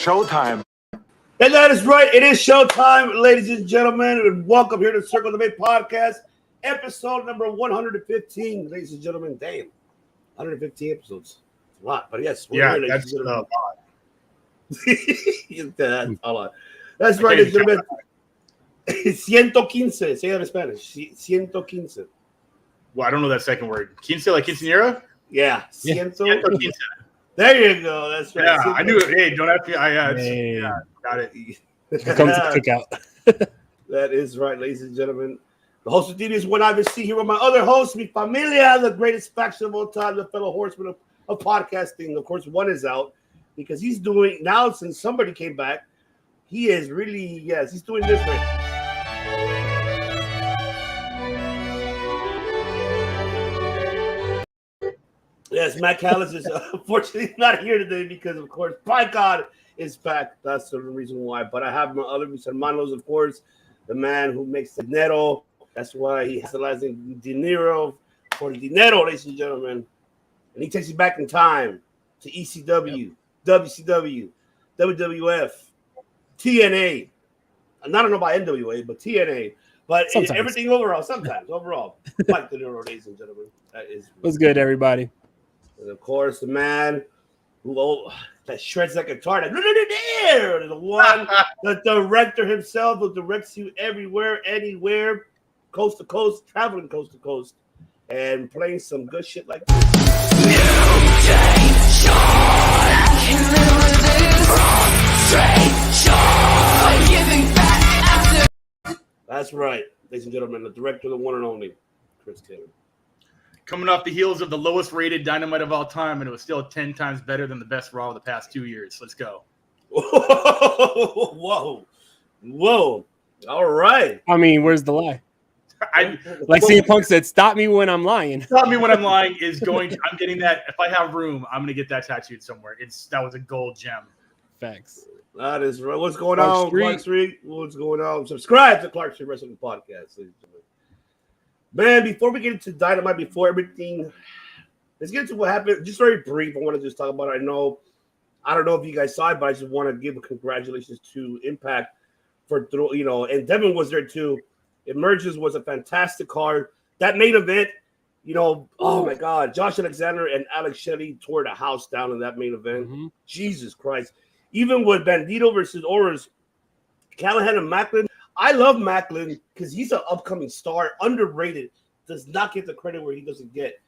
showtime. And that is right. It is showtime, ladies and gentlemen. And welcome here to Circle the Debate Podcast, episode number 115. Ladies and gentlemen, damn, 115 episodes. It's a lot, but yes, we're here, ladies and gentlemen. That's a lot. That's right, ladies and gentlemen. 115. Say that in Spanish. 115. Well, I don't know that second word. Quince, like quinceañera? Yeah. Ciento quince. There you go. That's right. Yeah, I knew it. Hey, don't have to. Yeah, got it. Come to the cookout. That is right, ladies and gentlemen. The host of DD is one I see here with my other host, Mi Familia, the greatest faction of all time, the fellow horseman of podcasting. Of course, one is out because he's doing now since somebody came back. He is really, he's doing this right. Yes, Matt Callis is unfortunately not here today because, of course, by God is back. That's the reason why. But I have my other mis hermanos, of course, the man who makes the dinero. That's why he has the last name Dinero for dinero, ladies and gentlemen. And he takes you back in time to ECW, WCW, WWF, TNA. And I don't know about NWA, but TNA. But everything overall, sometimes overall. Mike Dinero, ladies and gentlemen. That is what's good, everybody. And of course, the man who that shreds that guitar, the one, the director himself who directs you everywhere, anywhere, coast to coast, traveling coast to coast, and playing some good shit like this. That's right, ladies and gentlemen, the director, the one and only, Chris Taylor. Coming off the heels of the lowest rated Dynamite of all time, and it was still 10 times better than the best Raw of the past 2 years. Let's go. Whoa. All right. I mean, where's the lie? Like CM Punk said, stop me when I'm lying. Stop me when I'm lying is going to, I'm getting that. If I have room, I'm going to get that tattooed somewhere. That was a gold gem. Facts. That is right. What's going on, Clark Street? What's going on? Subscribe to Clark Street Wrestling Podcast. Man, before we get into Dynamite, before everything, let's get into what happened. Just very brief. I want to just talk about it. I don't know if you guys saw it, but I just want to give a congratulations to Impact for, and Devin was there too. Emergence was a fantastic card. That main event, oh my God, Josh Alexander and Alex Shelley tore the house down in that main event. Mm-hmm. Jesus Christ. Even with Bandito versus Oris, Callahan and Macklin. I love Macklin because he's an upcoming star, underrated, does not get the credit where he doesn't get.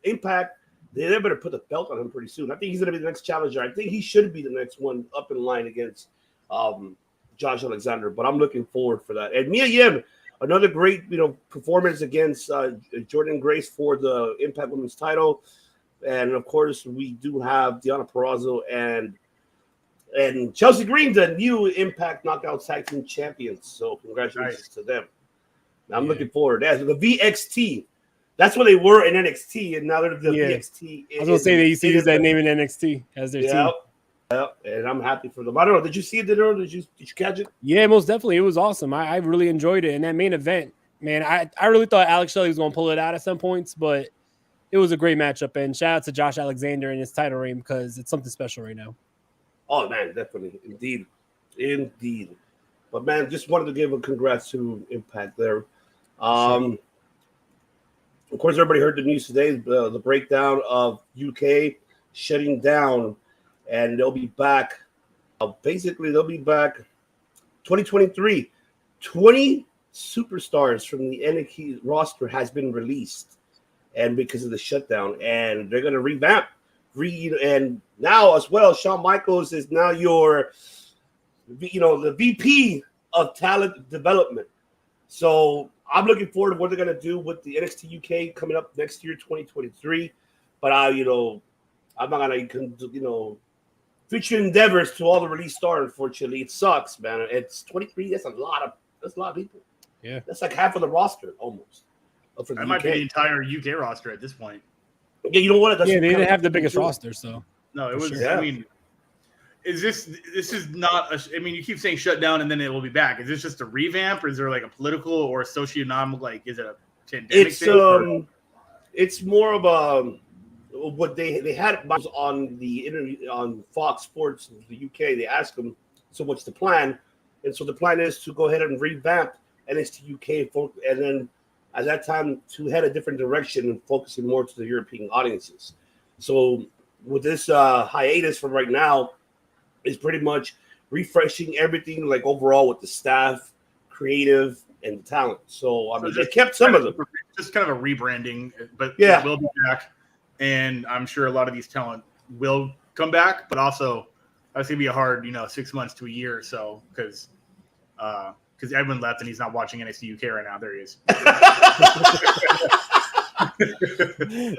Impact, they better put the belt on him pretty soon. I think he's going to be the next challenger. I think he should be the next one up in line against Josh Alexander, but I'm looking forward for that. And Mia Yim, another great performance against Jordan Grace for the Impact Women's title. And, of course, we do have Deonna Purrazzo and Chelsea Green, the new Impact Knockout Tag Team Champions. So congratulations to them. Now I'm looking forward. That's the VXT. That's what they were in NXT, and now they're the VXT. I was going to say they used to use that name in NXT as their team. Yeah, and I'm happy for them. I don't know. Did you see it? Did you catch it? Yeah, most definitely. It was awesome. I really enjoyed it. And that main event, man, I really thought Alex Shelley was going to pull it out at some points, but it was a great matchup. And shout out to Josh Alexander and his title reign because it's something special right now. Oh, man, definitely. Indeed. But, man, just wanted to give a congrats to Impact there. Of course, everybody heard the news today, the breakdown of UK shutting down, and they'll be back. They'll be back 2023. 20 superstars from the NXT roster has been released, and because of the shutdown, and they're going to revamp. And now as well, Shawn Michaels is now the VP of talent development. So I'm looking forward to what they're going to do with the NXT UK coming up next year, 2023. But I'm not going to, future endeavors to all the release stars. Unfortunately, it sucks, man. It's 23. That's a lot of people. Yeah, that's like half of the roster almost. That might be the entire UK roster at this point. Yeah, you know what? They didn't have the biggest roster, so no, it was. Sure. I mean, this is not? You keep saying shut down and then it will be back. Is this just a revamp, or is there like a political or socioeconomic? Like, is it a pandemic thing? It's more of a what they had on the interview on Fox Sports in the UK. They asked him, so what's the plan? And so the plan is to go ahead and revamp NXT UK, and then at that time to head a different direction and focusing more to the European audiences. So with this hiatus from right now, is pretty much refreshing everything, like overall with the staff, creative, and talent. So I mean, they kept some of them. Just kind of a rebranding, but yeah, it will be back, and I'm sure a lot of these talent will come back. But also, that's gonna be a hard, 6 months to a year or so because Edwin left and he's not watching NXT UK right now. There he is.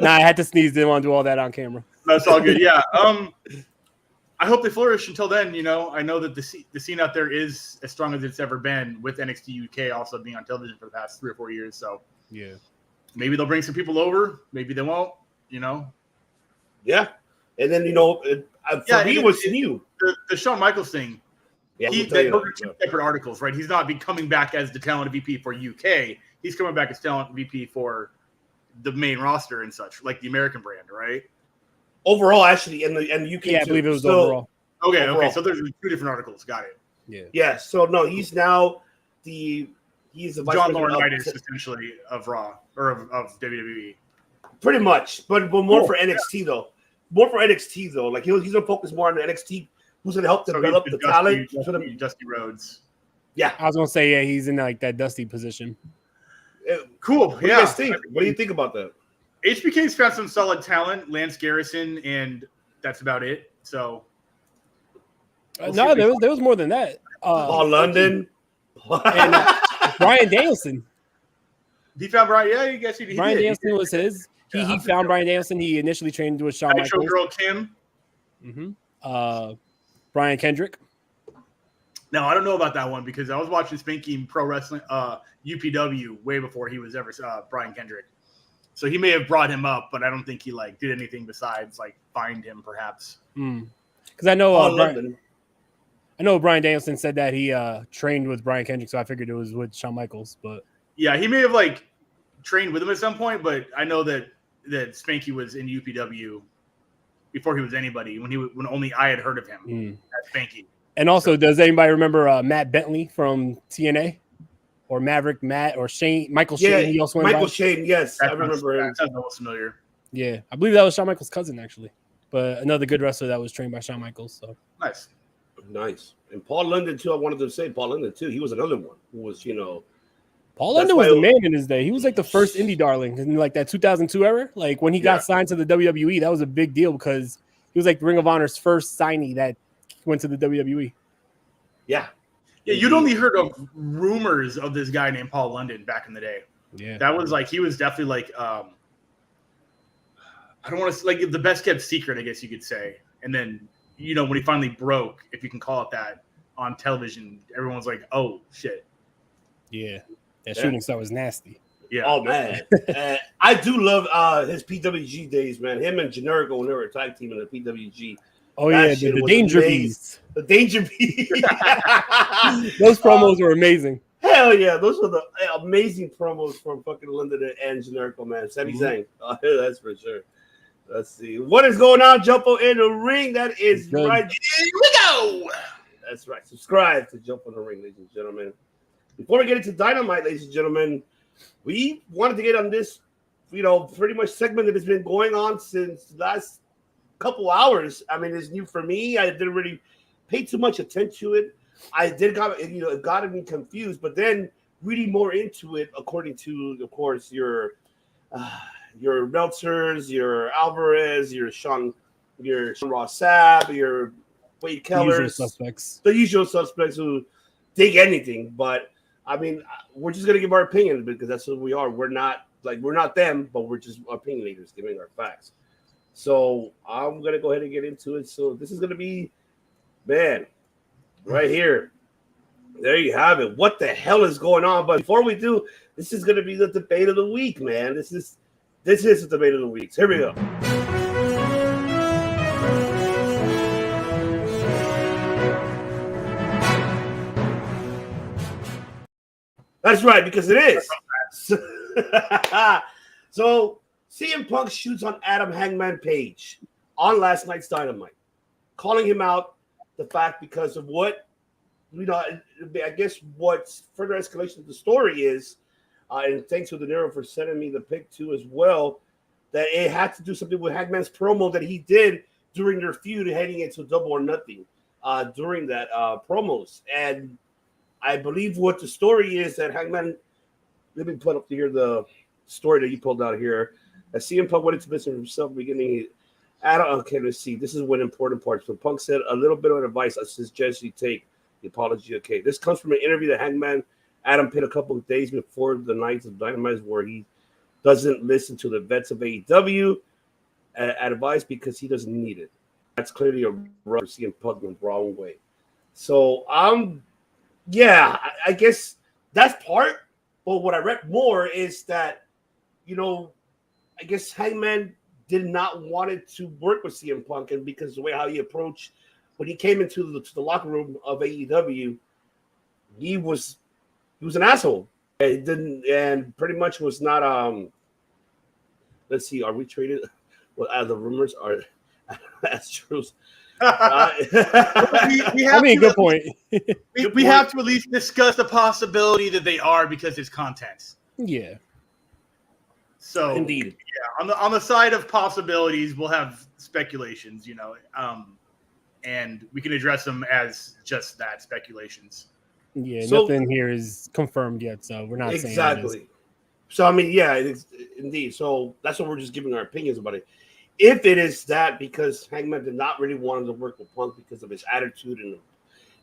Nah, I had to sneeze. Didn't want to do all that on camera. That's all good. Yeah. I hope they flourish until then. I know that the scene out there is as strong as it's ever been, with NXT UK also being on television for the past 3 or 4 years. So yeah, maybe they'll bring some people over. Maybe they won't. Yeah, and then for me it was new. The Shawn Michaels thing. Yeah, those are 2 separate articles, right? He's not coming back as the talent VP for UK. He's coming back as talent VP for the main roster and such, like the American brand, right? Overall, actually, in the UK, yeah, I believe it was overall. Okay. So there's 2 different articles. Got it. Yeah. Yeah. So no, he's now he's the vice John president Laurinaitis, essentially, of Raw or of WWE. Pretty much, but more for NXT though. More for NXT though. Like he's gonna focus more on the NXT. Who's gonna help develop the talent? Dusty Rhodes. Yeah, I was gonna say he's in like that Dusty position. Cool. What do you guys think? What do you think about that? HBK's found some solid talent, Lance Garrison, and that's about it. So no, there was more than that. Paul London and Bryan Danielson. He found Brian. Yeah, I guess he Bryan did. Danielson was his. He found Bryan Danielson. He initially trained with Shawn Michaels. Girl Kim. Mm-hmm. Brian Kendrick. No, I don't know about that one because I was watching Spanky Pro Wrestling UPW way before he was ever Brian Kendrick. So he may have brought him up, but I don't think he did anything besides find him, perhaps. Because I know Bryan Danielson said that he trained with Brian Kendrick, so I figured it was with Shawn Michaels. But yeah, he may have trained with him at some point, but I know that Spanky was in UPW before he was anybody. When only I had heard of him as Spanky. And also, does anybody remember Matt Bentley from TNA? Or Maverick Matt or Michael Shane. Yeah, he also Michael Shane. Yes, I remember him. That sounds almost familiar. Yeah, I believe that was Shawn Michaels' cousin actually, but another good wrestler that was trained by Shawn Michaels. So nice. And Paul London too. I wanted to say Paul London too. He was another one who was, Paul London was the man in his day. He was like the first indie darling in that 2002 era. Like when he got signed to the WWE, that was a big deal because he was like Ring of Honor's first signee that went to the WWE. Yeah. Yeah, you'd only heard of rumors of this guy named Paul London back in the day. Yeah, that was he was definitely I don't want to the best kept secret, I guess you could say. And then when he finally broke, if you can call it that, on television, everyone's like, "Oh shit!" Yeah, that shooting star was nasty. Yeah. Oh man, I do love his PWG days, man. Him and Generico when they were a tag team in the PWG. Oh yeah, the Danger Beasts. The Danger Beasts. Those promos were amazing. Hell yeah, those were the amazing promos from fucking London and Generico, man. Sami Zayn. That's for sure. Let's see. What is going on, Jumpo in the Ring? That is right. Here we go. That's right. Subscribe to Jump on the Ring, ladies and gentlemen. Before we get into Dynamite, ladies and gentlemen, we wanted to get on this, pretty much segment that has been going on since the last couple hours. I mean, it's new for me. I didn't really pay too much attention to it. It got me confused, but then reading more into it, according to, of course, your Meltzers, your Alvarez, your Sean Ross Sapp, your Wade Kellers, the usual suspects who dig anything. But I mean, we're just gonna give our opinion because that's who we are. We're not them, but we're just opinionators giving our facts. So I'm gonna go ahead and get into it. So this is gonna be, man, right here. There you have it. What the hell is going on? But before we do, this is gonna be the debate of the week, man. This is the debate of the week. Here we go. That's right, because it is. So CM Punk shoots on Adam Hangman Page on last night's Dynamite, calling him out the fact because of what, I guess what's further escalation of the story is, and thanks to De Niro for sending me the pic too as well, that it had to do something with Hangman's promo that he did during their feud heading into Double or Nothing during that promos. And I believe what the story is that Hangman, let me put up here the story that you pulled out here. That CM Punk went into business himself at the beginning. Okay, let's see. This is one important part. So Punk said a little bit of advice I suggest you take the apology. Okay, this comes from an interview that Hangman Adam Pitt a couple of days before the Nights of Dynamite, where he doesn't listen to the vets of AEW advice because he doesn't need it. That's clearly a rubber CM Punk the wrong way. So yeah, I guess that's part. But what I read more is that, I guess Hangman did not want it to work with CM Punk, and because the way how he approached when he came into the locker room of AEW, he was an asshole. It didn't, and pretty much was not. Let's see, are we traded? Well, the rumors are that's true. Good point. We have to at least discuss the possibility that they are, because it's content. Yeah. So indeed, yeah. On the side of possibilities, we'll have speculations, and we can address them as just that, speculations. Yeah, so, nothing here is confirmed yet, so we're not saying exactly. So I mean, yeah, it's indeed. So that's what we're just giving our opinions about it. If it is that because Hangman did not really want to work with Punk because of his attitude and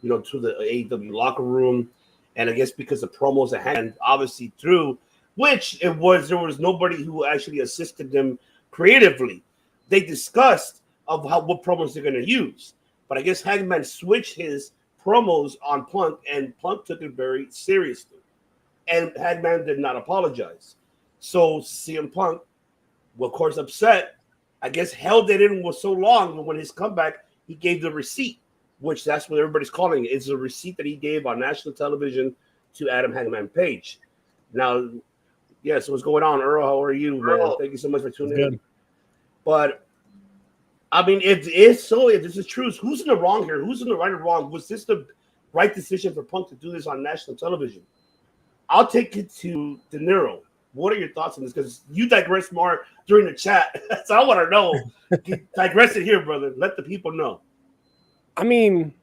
to the AEW locker room, and I guess because the promos that Hangman obviously threw, which there was nobody who actually assisted them creatively. They discussed of what promos they're going to use, but I guess Hangman switched his promos on Punk, and Punk took it very seriously, and Hangman did not apologize. So CM Punk, of course, upset. I guess held it in was so long, but when his comeback, he gave the receipt, which that's what everybody's calling it. It's a receipt that he gave on national television to Adam Hangman Page. Now, yes, what's going on, Earl? How are you, man? Thank you so much for tuning in. But I mean, if this is true, who's in the wrong here? Who's in the right or wrong? Was this the right decision for Punk to do this on national television? I'll take it to De Niro. What are your thoughts on this? Because you digress more during the chat. So I want to know. Digress it here, brother. Let the people know. I mean,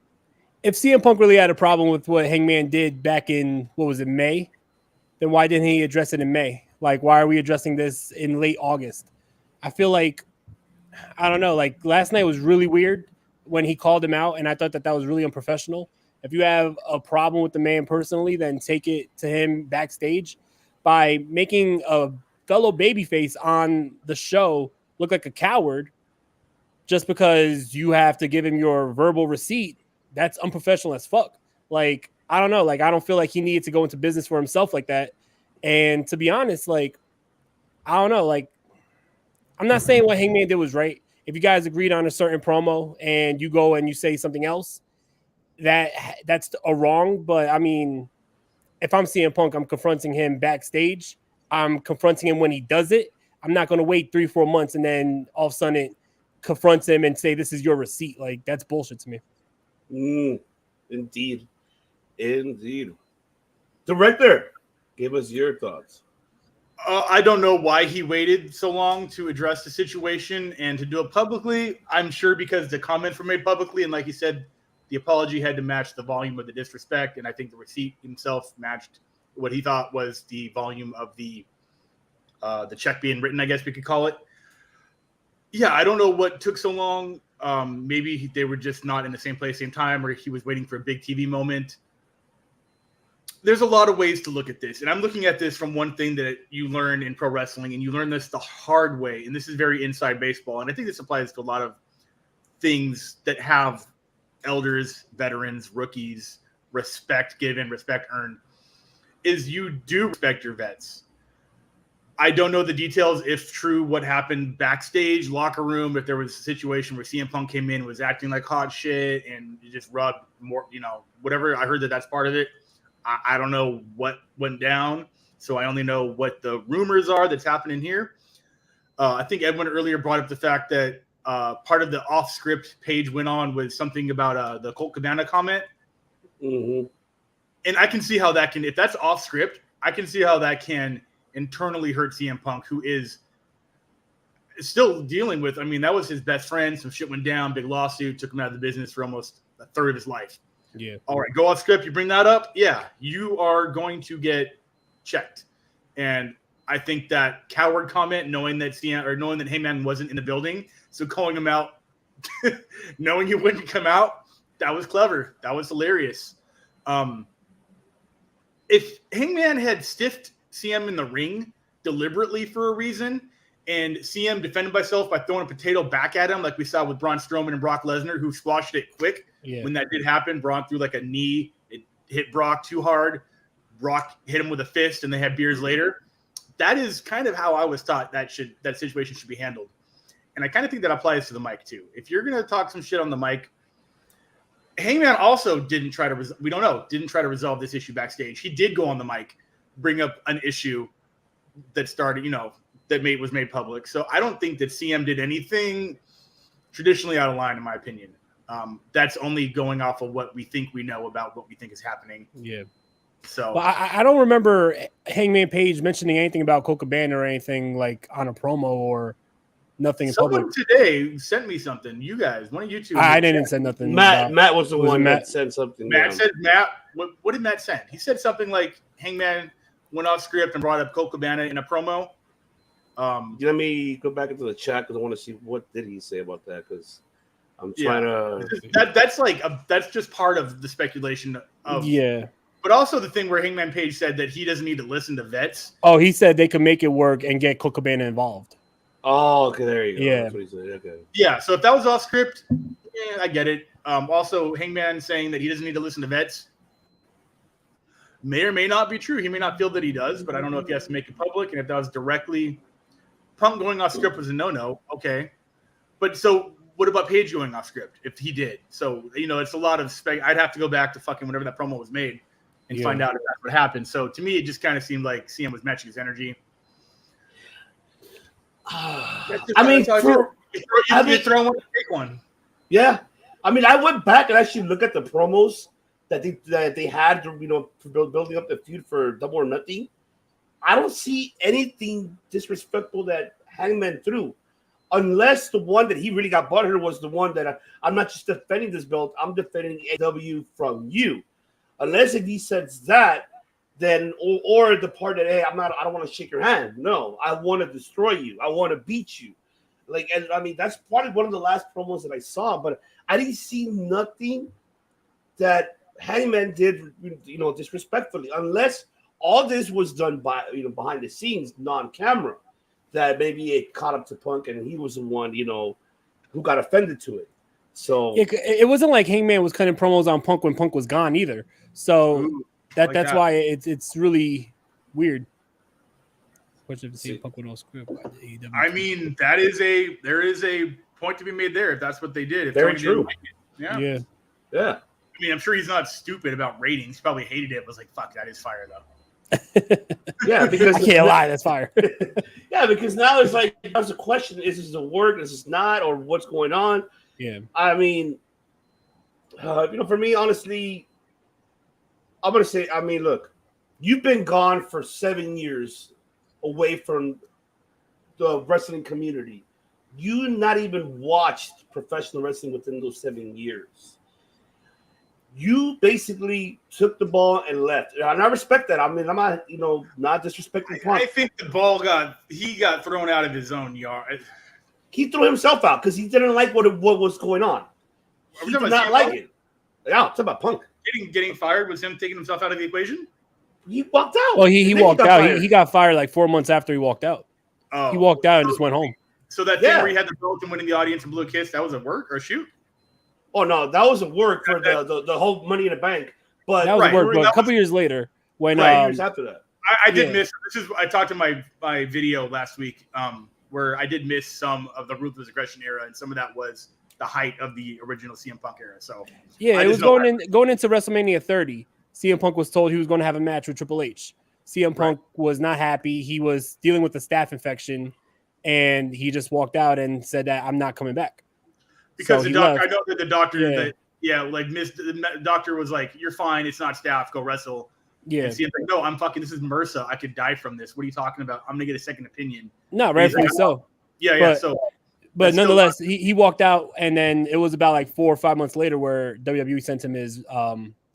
if CM Punk really had a problem with what Hangman did back in, May, then why didn't he address it in May? Like, why are we addressing this in late August? I feel like, I don't know, like last night was really weird when he called him out, and I thought that was really unprofessional. If you have a problem with the man personally, then take it to him backstage. By making a fellow babyface on the show look like a coward just because you have to give him your verbal receipt, that's unprofessional as fuck. Like, I don't know. Like, I don't feel like he needed to go into business for himself like that. And to be honest, like, I don't know. Like, I'm not saying what Hangman did was right. If you guys agreed on a certain promo and you go and you say something else, that's a wrong. But, I mean, if I'm CM Punk, I'm confronting him backstage. I'm confronting him when he does it. I'm not going to wait 3-4 months and then all of a sudden it confronts him and say, this is your receipt. Like, that's bullshit to me. Indeed. Director, give us your thoughts. I don't know why he waited so long to address the situation and to do it publicly. I'm sure because the comments were made publicly, and like you said, the apology had to match the volume of the disrespect, and I think the receipt himself matched what he thought was the volume of the check being written, I guess we could call it. Yeah, I don't know what took so long. Maybe they were just not in the same place, same time, or he was waiting for a big TV moment. There's a lot of ways to look at this, and I'm looking at this from one thing that you learn in pro wrestling, and you learn this the hard way, and this is very inside baseball, and I think this applies to a lot of things that have elders, veterans, rookies, respect given, respect earned, is you do respect your vets. I don't know the details, if true, what happened backstage, locker room, if there was a situation where CM Punk came in, was acting like hot shit, and just rubbed more, whatever. I heard that's part of it. I don't know what went down, so I only know what the rumors are that's happening here. I think Edwin earlier brought up the fact that part of the off-script page went on with something about the Colt Cabana comment. Mm-hmm. And I can see how that can, if that's off-script, I can see how that can internally hurt CM Punk, who is still dealing with, I mean, that was his best friend. Some shit went down, big lawsuit, took him out of the business for almost a third of his life. Yeah. All right, go off script. You bring that up. Yeah, you are going to get checked. And I think that coward comment, knowing that Heyman wasn't in the building, so calling him out, knowing he wouldn't come out, that was clever. That was hilarious. If Hangman had stiffed CM in the ring deliberately for a reason, and CM defended himself by throwing a potato back at him, like we saw with Braun Strowman and Brock Lesnar, who squashed it quick. Yeah. When that did happen, Braun threw like a knee. It hit Brock too hard. Brock hit him with a fist, and they had beers later. That is kind of how I was taught that situation should be handled. And I kind of think that applies to the mic too. If you're going to talk some shit on the mic, Hangman also didn't try to resolve this issue backstage. He did go on the mic, bring up an issue that started, that was made public. So I don't think that CM did anything traditionally out of line, in my opinion. That's only going off of what we think we know about what we think is happening. Yeah. So well, I don't remember Hangman Page mentioning anything about Colt Cabana or anything like on a promo or nothing. Someone today sent me something. You guys, one of you two. I didn't send nothing. Matt was the one that sent something. Matt said, what did Matt send? He said something like Hangman went off script and brought up Colt Cabana in a promo. Let me go back into the chat because I want to see what did he say about that, because I'm trying to. That's just part of the speculation of But also the thing where Hangman Page said that he doesn't need to listen to vets. Oh, he said they could make it work and get Colt Cabana involved. Oh, okay, there you go. Yeah. That's what he said. Okay. Yeah, so if that was off script, I get it. Also, Hangman saying that he doesn't need to listen to vets may or may not be true. He may not feel that he does, but I don't know if he has to make it public. And if that was directly Punk going off script was a no-no, okay. But so what about Page going off script if he did? So, it's a lot of I'd have to go back to fucking whenever that promo was made and find out if that's what happened. So to me, it just kind of seemed like CM was matching his energy. Throw one, take one. Yeah, I mean, I went back and actually looked at the promos that they had, for building up the feud for Double or Nothing. I don't see anything disrespectful that Hangman threw, unless the one that he really got butthurt was the one that I'm not just defending this belt, I'm defending AW from you. Unless if he says that, then or the part that, hey, I don't want to shake your hand. No, I want to destroy you. I want to beat you. And I mean, that's probably one of the last promos that I saw, but I didn't see nothing that Hangman did, disrespectfully, unless all this was done by, behind the scenes, non-camera, that maybe it caught up to Punk and he was the one, who got offended to it. So it wasn't like Hangman was cutting promos on Punk when Punk was gone either. So that's why it's really weird. Punk with no script. I mean, there is a point to be made there if that's what they did. If very true. Yeah. I mean, I'm sure he's not stupid about ratings. He probably hated it. Was like, fuck, that is fire though. Yeah, because I can't lie, that's fire. Yeah, because now it's like there's a question: is this a work? Is this not? Or what's going on? Yeah. I mean, for me, honestly, I'm gonna say, I mean, look, you've been gone for 7 years away from the wrestling community. You not even watched professional wrestling within those 7 years. You basically took the ball and left. And I respect that. I mean, I'm not, not disrespecting Punk. I think the ball got thrown out of his own yard. He threw himself out because he didn't like what was going on. He did not like it. Yeah, I'm talking about Punk. Getting fired was him taking himself out of the equation? He walked out. Well, he walked out. He got fired like 4 months after he walked out. Oh. He walked out and just went home. So that thing where he had the belt and went in the audience and blew a kiss, that was a work or a shoot? Oh, no, that was a work for the whole Money in the Bank. But that was a work, but a couple years later. When years after that. I did miss – I talked in my video last week where I did miss some of the Ruthless Aggression era, and some of that was the height of the original CM Punk era. So yeah, it was going into WrestleMania 30. CM Punk was told he was going to have a match with Triple H. CM Punk was not happy. He was dealing with a staph infection, and he just walked out and said that I'm not coming back. Because so the doctor, I know that the doctor, the doctor was like, "You're fine. It's not staph. Go wrestle." Yeah. And Ciam's like, "No, I'm fucking. This is MRSA. I could die from this. What are you talking about? I'm gonna get a second opinion." No, rightfully like, so. Yeah. But nonetheless, he walked out, and then it was about like 4 or 5 months later where WWE sent him his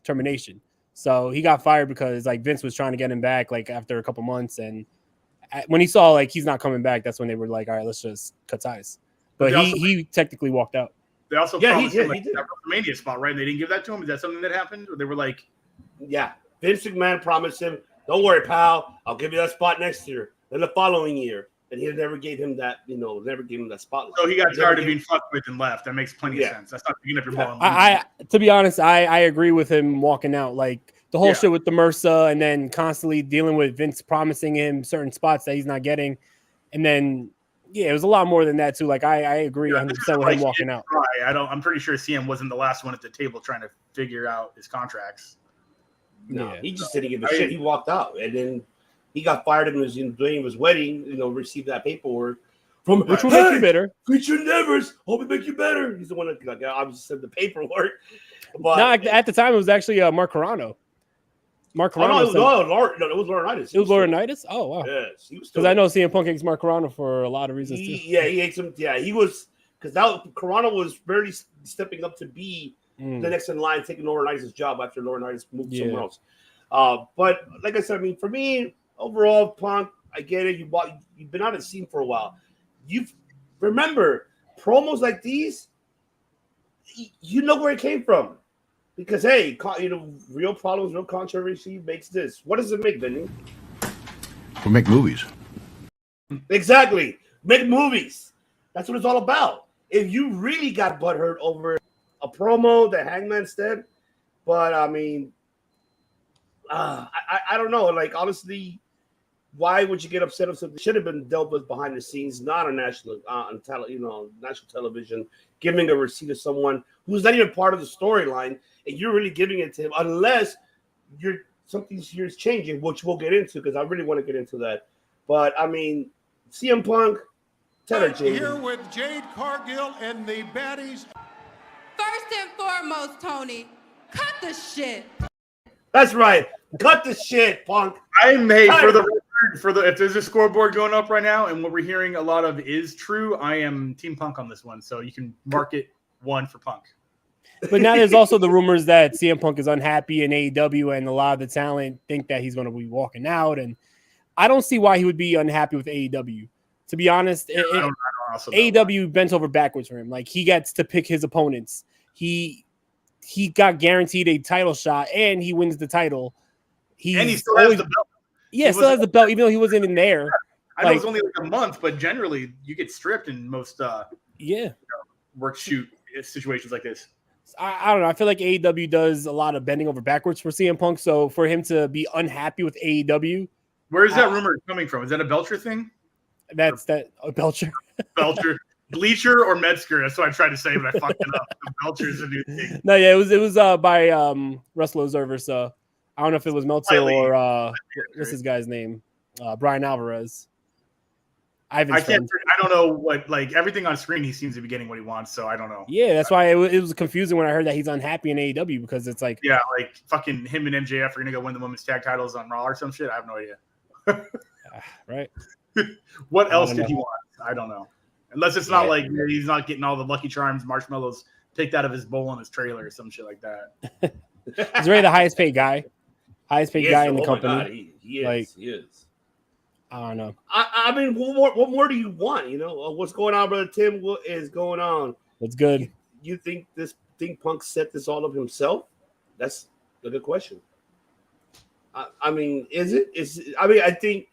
termination. So he got fired because like Vince was trying to get him back like after a couple months, and when he saw like he's not coming back, that's when they were like, "All right, let's just cut ties." But he technically walked out. They also promised him that WrestleMania spot, right? And they didn't give that to him. Is that something that happened? Or they were like, "Yeah, Vince McMahon promised him, don't worry, pal, I'll give you that spot next year." Then the following year, and he never gave him that, never gave him that spotlight. So he got tired of being fucked with and left. That makes plenty of sense. That's not picking up your ball. To be honest, I agree with him walking out. Like the whole shit with the MRSA, and then constantly dealing with Vince promising him certain spots that he's not getting, and then. Yeah, it was a lot more than that too. Like I agree 100% with him walking out. I'm pretty sure CM wasn't the last one at the table trying to figure out his contracts. No, he just didn't give a shit. He walked out, and then he got fired and was doing his wedding. Received that paperwork from which will make you better. Future endeavors. Hope it make you better. He's the one that obviously said the paperwork. But no, at the time it was actually Mark Carrano. Mark Carrano. It was Laurinaitis. It was Laurinaitis? Oh, wow. Yes. Because I know CM Punk hates Mark Carrano for a lot of reasons, too. Yeah, he hates him. Yeah, he was – because Carrano was barely stepping up to be the next in line, taking Laurinaitis' job after Laurinaitis moved somewhere else. But like I said, I mean, for me, overall, Punk, I get it. You've been on the scene for a while. Remember, promos like these, you know where it came from. Because, hey, real problems, real controversy makes this. What does it make, Vinny? We make movies. Exactly. Make movies. That's what it's all about. If you really got butthurt over a promo that Hangman said, but, I mean, I don't know. Like, honestly, why would you get upset if something should have been dealt with behind the scenes, not on national television, giving a receipt to someone who's not even part of the storyline, and you're really giving it to him, unless something here is changing, which we'll get into because I really want to get into that. But I mean, CM Punk, tell her, Jade. Here with Jade Cargill and the baddies. First and foremost, Tony, cut the shit. That's right. Cut the shit, Punk. If there's a scoreboard going up right now and what we're hearing a lot of is true, I am Team Punk on this one. So you can mark it 1 for Punk. But now there's also the rumors that CM Punk is unhappy in AEW, and a lot of the talent think that he's going to be walking out. And I don't see why he would be unhappy with AEW. To be honest, AEW bent over backwards for him. Like, he gets to pick his opponents. He got guaranteed a title shot, and he wins the title. And he still has the belt. Yeah, still has the belt, even though he wasn't in there. I know it was only like a month, but generally you get stripped in most work shoot situations like this. I don't know. I feel like AEW does a lot of bending over backwards for CM Punk. So for him to be unhappy with AEW, where is that rumor coming from? Is that a Belcher thing? Belcher. Belcher, Bleacher, or Metzger? That's what I tried to say, but I fucked it up. Belcher's a new thing. No, yeah, it was by Wrestle Observer. So I don't know if it was Meltzer or what's his guy's name, Brian Alvarez. I don't know what, like, everything on screen, he seems to be getting what he wants, so I don't know. Yeah, that's why it was confusing when I heard that he's unhappy in AEW, because it's like... Yeah, like, fucking him and MJF are going to go win the women's tag titles on Raw or some shit. I have no idea. Right. What else did he want? I don't know. Unless it's not like he's not getting all the Lucky Charms marshmallows picked out of his bowl on his trailer or some shit like that. He's really the highest paid guy. Highest paid guy in the company. He is. I don't know. I mean, what more do you want? You know, what's going on, brother Tim? What is going on? It's good. You think Punk set this all up himself? That's a good question. I mean, is it? I think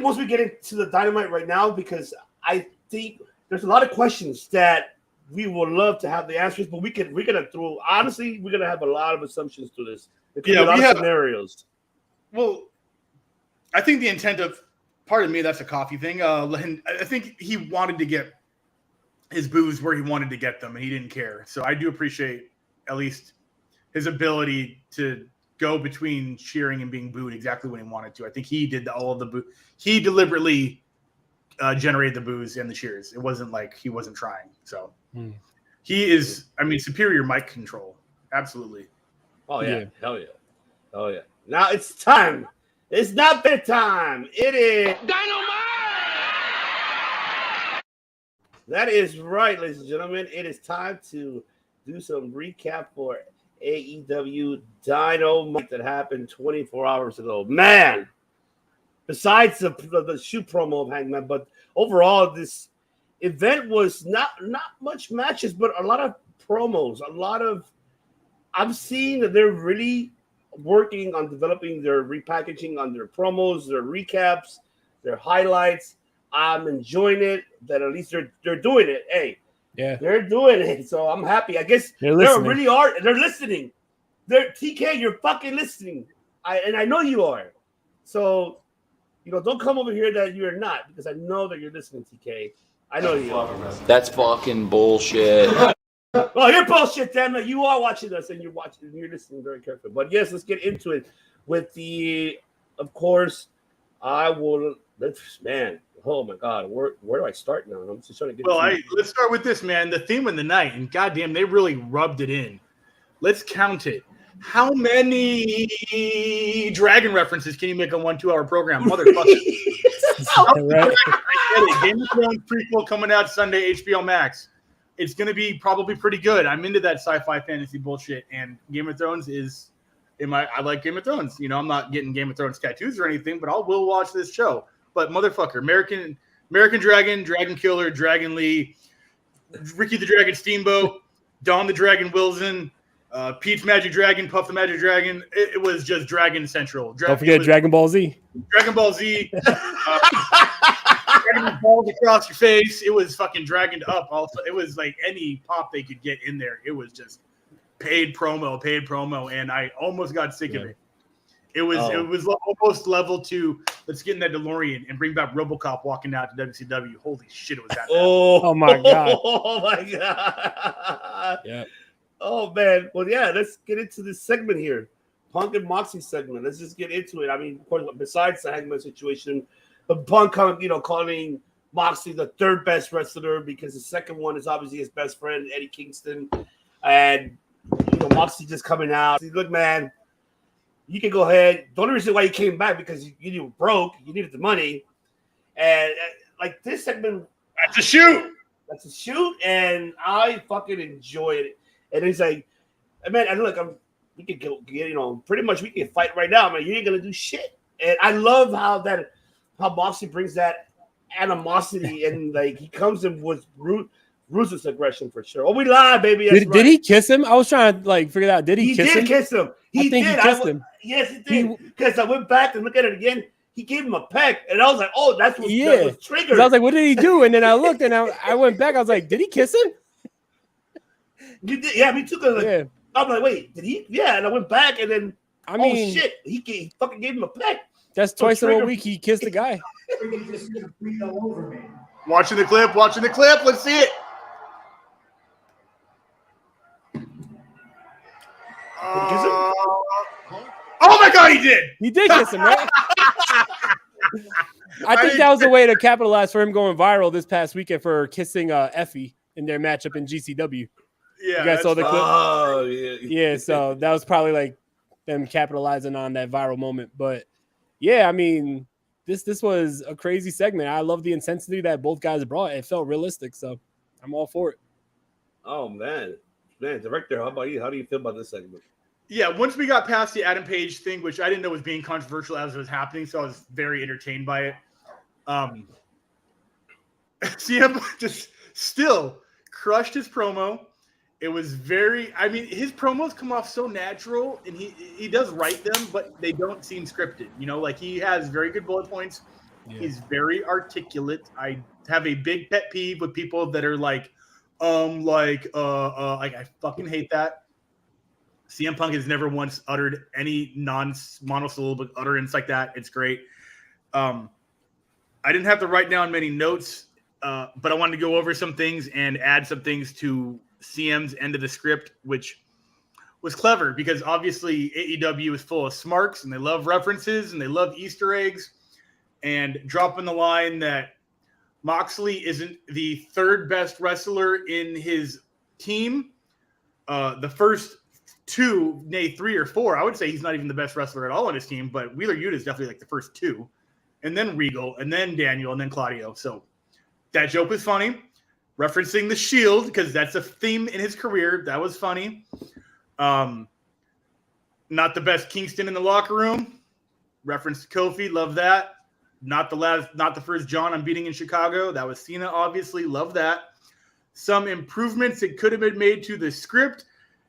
once we get into the Dynamite right now, because I think there's a lot of questions that we would love to have the answers, but we're gonna have a lot of assumptions to this. There could be a lot of scenarios. Well, I think the intent of, pardon me, that's a coffee thing. I think he wanted to get his boos where he wanted to get them, and he didn't care. So I do appreciate at least his ability to go between cheering and being booed exactly when he wanted to. I think he did all of the boo. He deliberately generated the boos and the cheers. It wasn't like he wasn't trying. So he is, superior mic control. Absolutely. Oh, yeah. Hell yeah. Oh, yeah. Now it's time. It's not bedtime. It is Dynamite! That is right, ladies and gentlemen. It is time to do some recap for AEW Dynamite that happened 24 hours ago. Man, besides the shoot promo of Hangman, but overall, this event was not much matches, but a lot of promos. I'm seeing that they're really working on developing their repackaging on their promos, their recaps, their highlights. I'm enjoying it. That at least they're doing it. Hey, yeah, they're doing it. So I'm happy. I guess they really are. They're listening. They're TK. You're fucking listening. I know you are. So don't come over here that you're not, because I know that you're listening, TK. I know you are. That's fucking bullshit. Oh, you're bullshit, damn it. You are watching us and you're listening very carefully. But yes, let's get into it with of course, oh my God, where do I start now? I'm just trying to get let's start with this, man. The theme of the night, and goddamn, they really rubbed it in. Let's count it. How many dragon references can you make on 1 2-hour program? Motherfucker. Right. I get it. Game of Thrones prequel coming out Sunday, HBO Max. It's going to be probably pretty good. I'm into that sci-fi fantasy bullshit, and Game of Thrones is I like Game of Thrones. I'm not getting Game of Thrones tattoos or anything, but I will watch this show. But motherfucker, American Dragon, Dragon Killer, Dragon Lee, Ricky the Dragon Steamboat, Don the Dragon Wilson, Pete's Magic Dragon, Puff the Magic Dragon. It was just Dragon Central. Don't forget Dragon Ball Z. Dragon Ball Z. Dragon balls across your face. It was fucking dragoned up. Also, it was like any pop they could get in there. It was just paid promo, and I almost got sick of it. It was almost level to let's get in that DeLorean and bring back RoboCop walking out to WCW. Holy shit, it was that bad. Oh my God. Oh my God. Yeah. Oh man. Well, yeah, let's get into this segment here. Punk and Moxie segment. Let's just get into it. I mean, of course, besides the Hangman situation, but Punk calling Moxie the third best wrestler because the second one is obviously his best friend, Eddie Kingston. And Moxie just coming out. Look, man, you can go ahead. The only reason why you came back because you were broke, you needed the money, and like this segment, that's a shoot, and I fucking enjoy it. And he's like, man, and look, we could get pretty much we can fight right now, man. You ain't gonna do shit, and I love how Moxie brings that animosity and like he comes in with ruthless aggression for sure. Oh, we lied, baby. Did he kiss him? I was trying to figure it out. Did he kiss him? He did kiss him. He kissed him. Yes, he did. Because I went back and looked at it again. He gave him a peck, and I was like, "Oh, that was triggered." I was like, "What did he do?" And then I looked, and I went back. I was like, "Did he kiss him?" You did, yeah. Me too. Yeah. I'm like, "Wait, did he?" Yeah, and I went back, and then oh shit, he fucking gave him a peck. That's twice in a week he kissed a guy. Watching the clip. Let's see it. Oh my God, he did! He did kiss him, right? I think that was a way to capitalize for him going viral this past weekend for kissing Effie in their matchup in GCW. Yeah, you guys saw the clip? Oh, yeah. Yeah, so that was probably like them capitalizing on that viral moment. But yeah, I mean, this was a crazy segment. I love the intensity that both guys brought. It felt realistic, so I'm all for it. Oh man, director, how about you? How do you feel about this segment? Yeah, once we got past the Adam Page thing, which I didn't know was being controversial as it was happening, so I was very entertained by it. CM just still crushed his promo. It was his promos come off so natural, and he does write them, but they don't seem scripted. Like he has very good bullet points. Yeah. He's very articulate. I have a big pet peeve with people that are like I fucking hate that. CM Punk has never once uttered any non-monosyllabic utterance like that. It's great. I didn't have to write down many notes, but I wanted to go over some things and add some things to CM's end of the script, which was clever because obviously AEW is full of smarks and they love references and they love Easter eggs, and dropping the line that Moxley isn't the third best wrestler in his team. The first two, nay, 3 or 4, I would say he's not even the best wrestler at all on his team, but Wheeler Yuta is definitely like the first 2, and then Regal, and then Daniel, and then Claudio. So that joke was funny, referencing the Shield, because that's a theme in his career. That was funny. Not the best Kingston in the locker room. Reference to Kofi, love that. Not the first John I'm beating in Chicago. That was Cena, obviously, love that. Some improvements that could have been made to the script.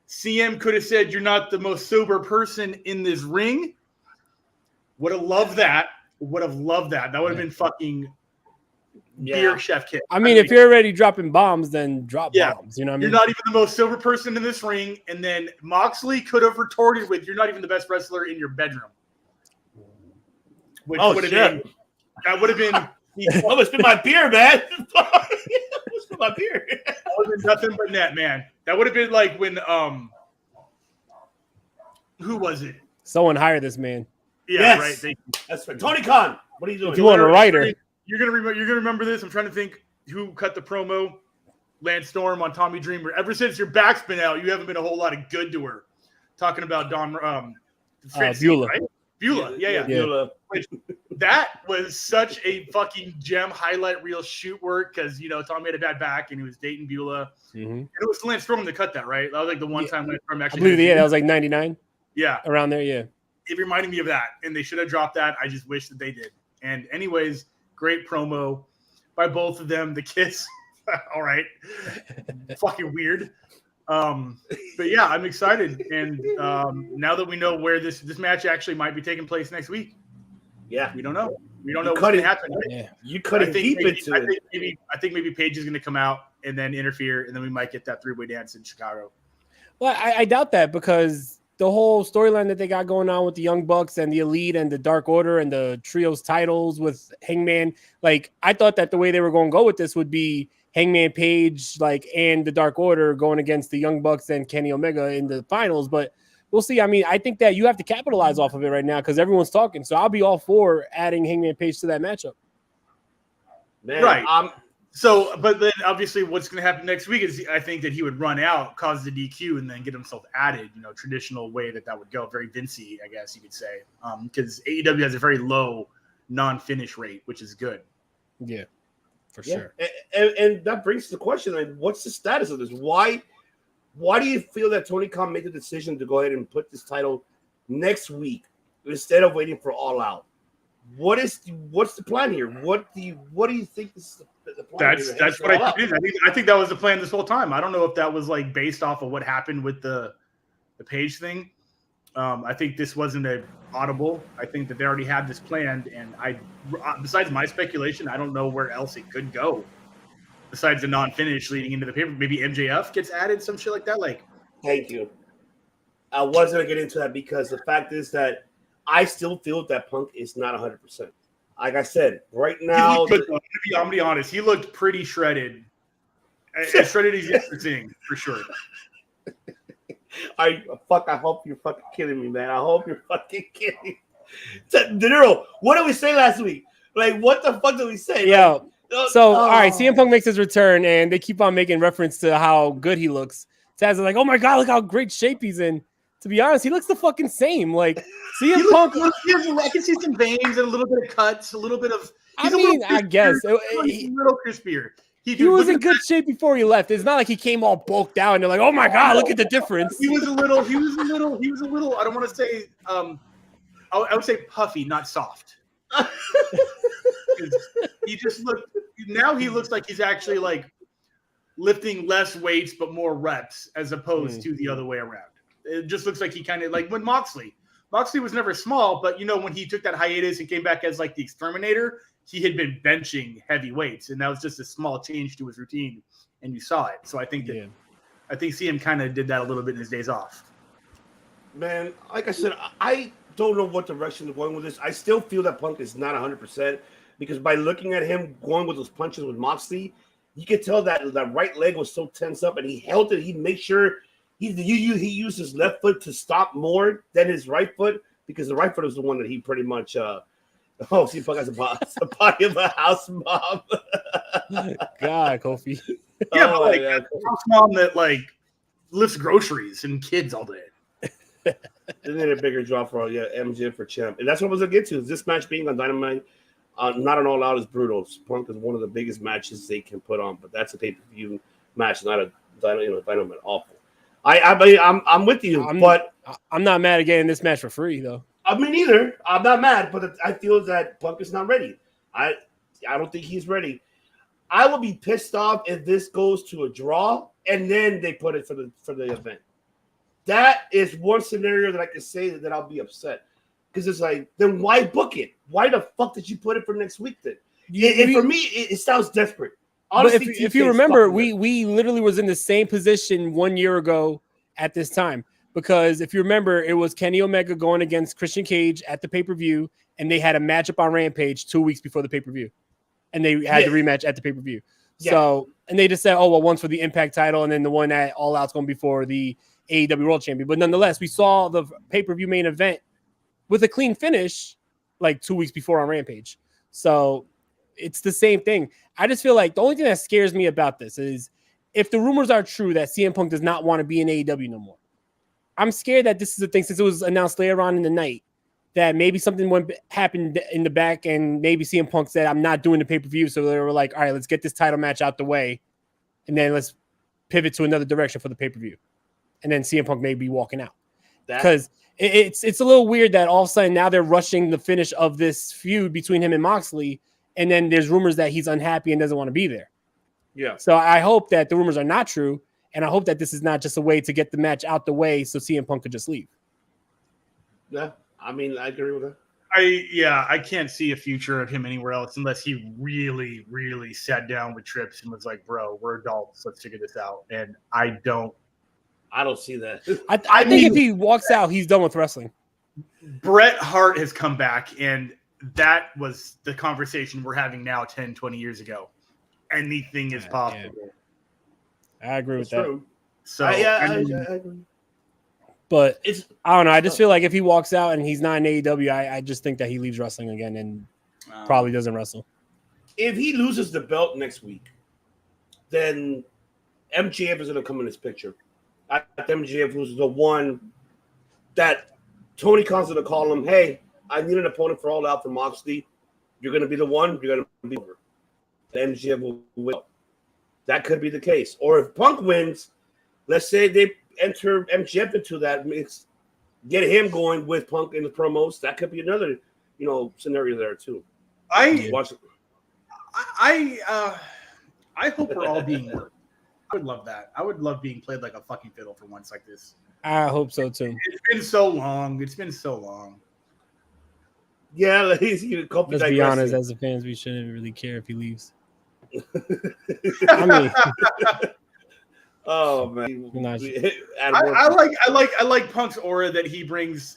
CM could have said, "You're not the most sober person in this ring." Would have loved that. Would have loved that. That would have been fucking beer chef kiss. I mean, if you're already dropping bombs, then drop bombs. You know what I mean? You're not even the most sober person in this ring. And then Moxley could have retorted with, "You're not even the best wrestler in your bedroom." Which would have been, that would have been, that must be my beer, man. That must be my beer. That would have been nothing but net, man. That would have been like when, who was it? Someone hire this man. Yeah, yes. right. That's right. Tony Khan. What are you doing? If you want a writer, you're gonna remember this. I'm trying to think who cut the promo. Lance Storm on Tommy Dreamer. Ever since your back's been out, you haven't been a whole lot of good to her. Talking about Beulah. Right? Beulah. Yeah. Beulah. Which, that was such a fucking gem highlight reel shoot work because, Tommy had a bad back and he was dating Beulah. Mm-hmm. And it was Lance Storm that cut that, right? That was like the one time Lance Storm actually. I believe, that was like 99. Yeah. Around there, yeah. It reminded me of that, and they should have dropped that. I just wish that they did. And anyways, great promo by both of them. The kiss, all right, fucking weird. But yeah, I'm excited. And now that we know where this match actually might be taking place next week, we don't know. We don't know what's going to happen. Right? Yeah. You cut it deep into it. I think maybe Paige is going to come out and then interfere, and then we might get that 3-way dance in Chicago. Well, I doubt that because the whole storyline that they got going on with the Young Bucks and the Elite and the Dark Order and the Trios titles with Hangman, like I thought that the way they were going to go with this would be Hangman Page, and the Dark Order going against the Young Bucks and Kenny Omega in the finals, but we'll see. I mean, I think that you have to capitalize off of it right now because everyone's talking. So I'll be all for adding Hangman Page to that matchup. Man, right. But then obviously what's going to happen next week is I think that he would run out, cause the DQ, and then get himself added, traditional way that would go. Very Vince-y, I guess you could say. Because AEW has a very low non-finish rate, which is good. Yeah, for sure. And that brings the question, what's the status of this? Why do you feel that Tony Khan made the decision to go ahead and put this title next week instead of waiting for All Out? What's the plan here? What do you think is the plan? That's what I think. I think that was the plan this whole time. I don't know if that was based off of what happened with the Page thing. I think this wasn't an audible. I think that they already had this planned, and besides my speculation, I don't know where else it could go. Besides the non-finish leading into the paper, maybe MJF gets added, some shit like that. Thank you. I wasn't gonna get into that because the fact is that I still feel that Punk is not 100%. Like I said, right now, I'm gonna be honest. He looked pretty shredded, as shredded as he's ever seen, for sure. I hope you're fucking kidding me, man. I hope you're fucking kidding me. De Niro, what did we say last week? What the fuck did we say? Yeah. All right, CM Punk makes his return, and they keep on making reference to how good he looks. Taz is like, "Oh my god, look how great shape he's in." To be honest, he looks the fucking same. CM Punk. I can see some veins and a little bit of cuts, a little bit of. I guess He's a little crispier. He was in good shape before he left. It's not like he came all bulked out and they're like, "Oh my god, look at the difference." He was a little. I don't want to say. I would say puffy, not soft. He just looked. Now he looks like he's actually lifting less weights but more reps as opposed to the other way around. It just looks like he kind of when Moxley was never small, but when he took that hiatus and came back as the exterminator, he had been benching heavy weights, and that was just a small change to his routine, and you saw it. So I think CM kind of did that a little bit in his days off. Man, like I said, I don't know what direction they're going with this. I still feel that Punk is not 100% because by looking at him going with those punches with Moxley, you could tell that that right leg was so tense up, and he held it. He made sure he used his left foot to stop more than his right foot because the right foot was the one that he pretty much. CM Punk has a body of a house mob. God, Kofi. Yeah, but like God. Punk's mom that like lifts groceries and kids all day. They need a bigger draw for MJ for champ, and that's what I was gonna get to. Is this match being on Dynamite, not an All Out is brutal. Punk is one of the biggest matches they can put on, but that's a pay per view match, not a Dynamite. Awful. I'm with you, but I'm not mad at getting this match for free though. I mean, either I'm not mad, but I feel that Punk is not ready. I don't think he's ready. I will be pissed off if this goes to a draw and then they put it for the event. That is one scenario that I can say that I'll be upset because it's like, then why book it? Why the fuck did you put it for next week then? For me, it sounds desperate. Honestly, but if you remember, we literally was in the same position 1 year ago at this time because if you remember, it was Kenny Omega going against Christian Cage at the pay-per-view, and they had a matchup on Rampage 2 weeks before the pay-per-view, and they had the rematch at the pay-per-view. Yeah. So, and they just said, oh, well, one's for the Impact title, and then the one at All Out's going to be for the AEW World Champion. But nonetheless, we saw the pay-per-view main event with a clean finish like 2 weeks before on Rampage. So it's the same thing. I just feel like the only thing that scares me about this is if the rumors are true that CM Punk does not want to be in AEW no more. I'm scared that this is the thing, since it was announced later on in the night, that maybe something happened in the back and maybe CM Punk said, I'm not doing the pay-per-view. So they were like, all right, let's get this title match out the way. And then let's pivot to another direction for the pay-per-view. And then CM Punk may be walking out. Because it's a little weird that all of a sudden now they're rushing the finish of this feud between him and Moxley. And then there's rumors that he's unhappy and doesn't want to be there. Yeah. So I hope that the rumors are not true. And I hope that this is not just a way to get the match out the way so CM Punk could just leave. Yeah. I mean, I agree with that. I can't see a future of him anywhere else unless he really, really sat down with Trips and was like, bro, we're adults. Let's figure this out. And I don't see that. I think if he walks out, he's done with wrestling. Bret Hart has come back, and that was the conversation we're having now 10, 20 years ago. Anything is possible. Yeah. I agree with that. True. So I agree. But I don't know. I just feel like if he walks out and he's not in AEW, I just think that he leaves wrestling again and probably doesn't wrestle. If he loses the belt next week, then MJF is going to come in this picture. MJF was the one that Tony Khan's going to call him, hey, I need an opponent for All Out for Moxley. You're going to be the one. You're going to be over. MJF will win. That could be the case. Or if Punk wins, let's say they enter MJF into that mix, get him going with Punk in the promos. That could be another, scenario there too. I hope we're all being. I would love that. I would love being played like a fucking fiddle for once like this. I hope so too. It's been so long. Yeah, let's be honest. As a fans, we shouldn't really care if he leaves. I mean, oh man, I like Punk's aura that he brings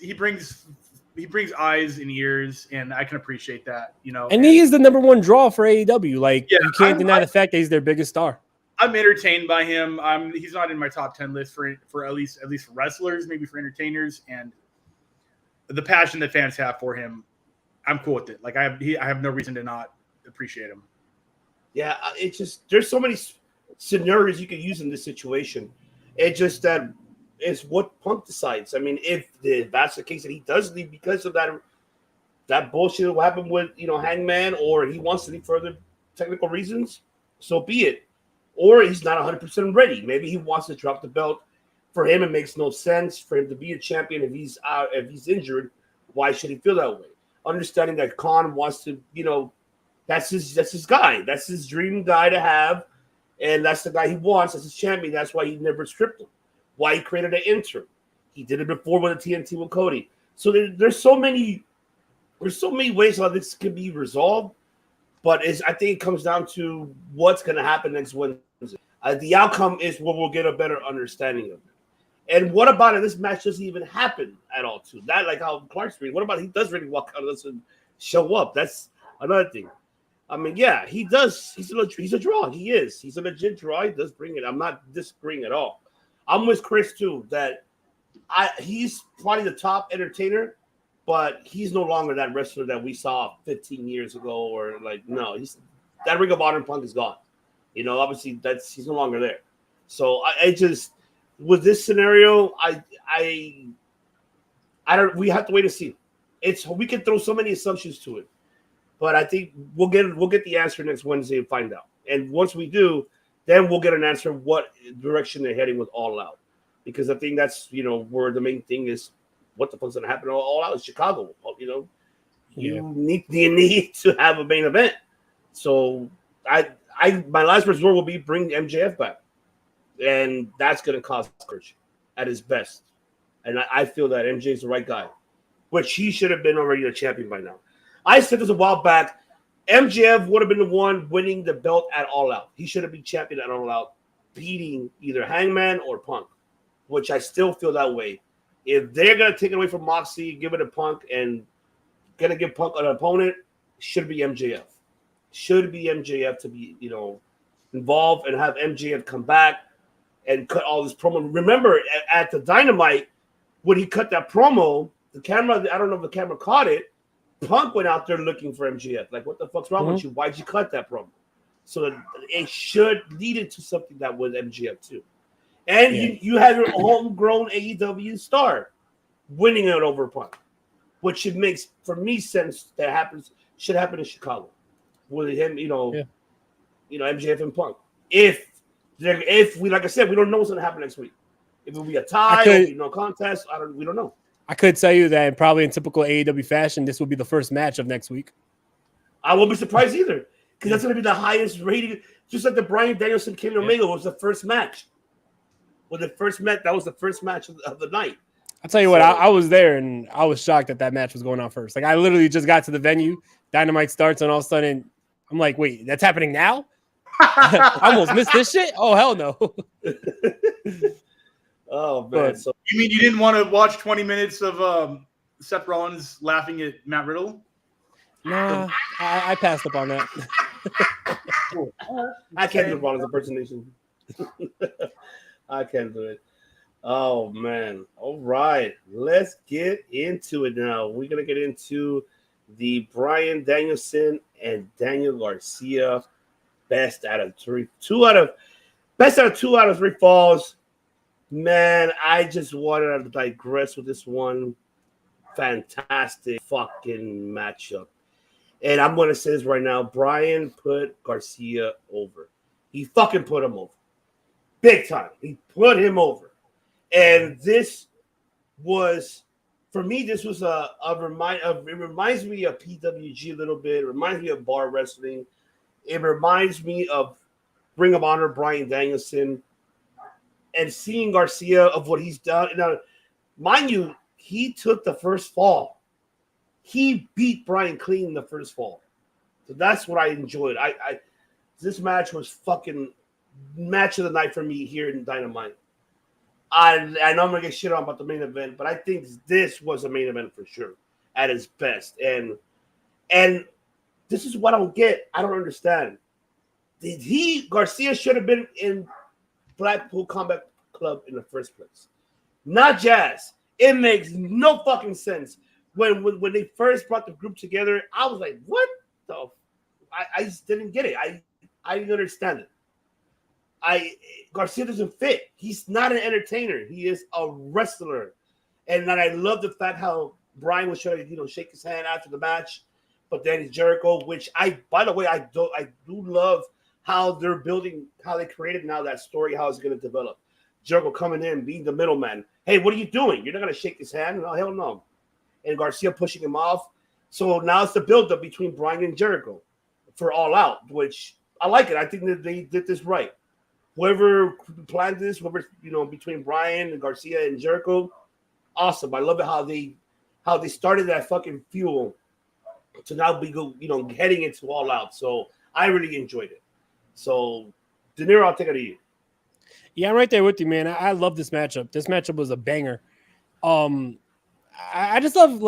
eyes and ears, and I can appreciate that, And he is the number one draw for AEW. Like, you can't deny the fact that he's their biggest star. I'm entertained by him. He's not in my top 10 list for at least for wrestlers, maybe for entertainers, and the passion that fans have for him, I'm cool with it. Like I have no reason to not appreciate him. Yeah, it's just there's so many scenarios you can use in this situation. It's just that it's what Punk decides. I mean, if that's the case that he does leave because of that bullshit that happened with Hangman, or he wants to leave for other technical reasons, so be it. Or he's not 100% ready. Maybe he wants to drop the belt. For him, it makes no sense for him to be a champion if he's injured. Why should he feel that way? Understanding that Khan wants to, that's his guy. That's his dream guy to have, and that's the guy he wants as his champion. That's why he never stripped him. Why he created an interim. He did it before with the TNT with Cody. So there's so many ways how this can be resolved. But I think it comes down to what's going to happen next Wednesday. The outcome is where we'll get a better understanding of it. And what about if this match doesn't even happen at all, too? That, like how Clark Street, what about he does really walk out of this and show up? That's another thing. I mean, yeah, he does. He's a draw. He is. He's a legit draw. He does bring it. I'm not disagreeing at all. I'm with Chris, too, that he's probably the top entertainer, but he's no longer that wrestler that we saw 15 years ago. Or, no, he's that Ring of Honor Punk is gone. Obviously he's no longer there. So I just with this scenario, I don't. We have to wait to see. We can throw so many assumptions to it, but I think we'll get the answer next Wednesday and find out. And once we do, then we'll get an answer what direction they're heading with All Out, because I think that's where the main thing is. What the fuck's gonna happen All Out in Chicago? You need to have a main event. So my last resort will be bring MJF back, and that's gonna cost Courage at his best. And I feel that MJ is the right guy, which he should have been already a champion by now. I said this a while back. MJF would have been the one winning the belt at All Out. He should have been champion at All Out, beating either Hangman or Punk, which I still feel that way. If they're going to take it away from Moxley, give it to Punk, and going to give Punk an opponent, should be MJF. Should be MJF to be, involved and have MJF come back and cut all this promo. Remember, at the Dynamite, when he cut that promo, the camera, I don't know if the camera caught it, Punk went out there looking for MJF. Like, what the fuck's wrong with you? Why'd you cut that promo? So it should lead into something that was MJF too. And you have your homegrown AEW star winning it over Punk, which should makes, for me, sense that should happen in Chicago with him, MJF and Punk. If we, like I said, we don't know what's going to happen next week. If it will be a tie, or no contest, we don't know. I could tell you that probably in typical AEW fashion, this will be the first match of next week. I won't be surprised either, because that's going to be the highest rating. Just like the Bryan Danielson Kenny Omega was the first match. Well, that was the first match of the night. I'll tell you what, I was there and I was shocked that match was going on first. Like, I literally just got to the venue, Dynamite starts, and all of a sudden, I'm like, wait, that's happening now? I almost missed this shit? Oh, hell no. Oh, man. So you mean you didn't want to watch 20 minutes of Seth Rollins laughing at Matt Riddle? Nah, I passed up on that. I can't do Rollins impersonation. I can't do it. Oh, man. All right. Let's get into it now. We're going to get into the Bryan Danielson and Daniel Garcia best out of two out of three falls. Man, I just wanted to digress with this one. Fantastic fucking matchup. And I'm going to say this right now. Bryan put Garcia over. He fucking put him over. Big time. He put him over. And this was, for me, this was it reminds me of PWG a little bit. It reminds me of bar wrestling. It reminds me of Ring of Honor, Bryan Danielson. And seeing Garcia of what he's done. Now, mind you, he took the first fall. He beat Bryan clean in the first fall. So that's what I enjoyed. This match was fucking match of the night for me here in Dynamite. I know I'm going to get shit on about the main event, but I think this was a main event for sure at its best. And this is what I don't get. I don't understand. Garcia should have been in Blackpool Combat Club in the first place, not Jazz. It makes no fucking sense. When they first brought the group together, I was like, what the? I just didn't get it. I didn't understand it. Garcia doesn't fit. He's not an entertainer. He is a wrestler. And then I love the fact how Bryan was trying to, shake his hand after the match, but then it's Jericho, which by the way, I do love how they're building, how they created now that story, how it's going to develop. Jericho coming in, being the middleman. Hey, what are you doing? You're not going to shake his hand? No, hell no. And Garcia pushing him off. So now it's the build-up between Bryan and Jericho for All Out, which I like it. I think that they did this right. Whoever planned this, between Bryan and Garcia and Jericho, awesome. I love it how they started that fucking fuel to now be heading into All Out. So I really enjoyed it. So, De Niro, I'll take it to you. Yeah, I'm right there with you, man. I love this matchup. This matchup was a banger. I just love,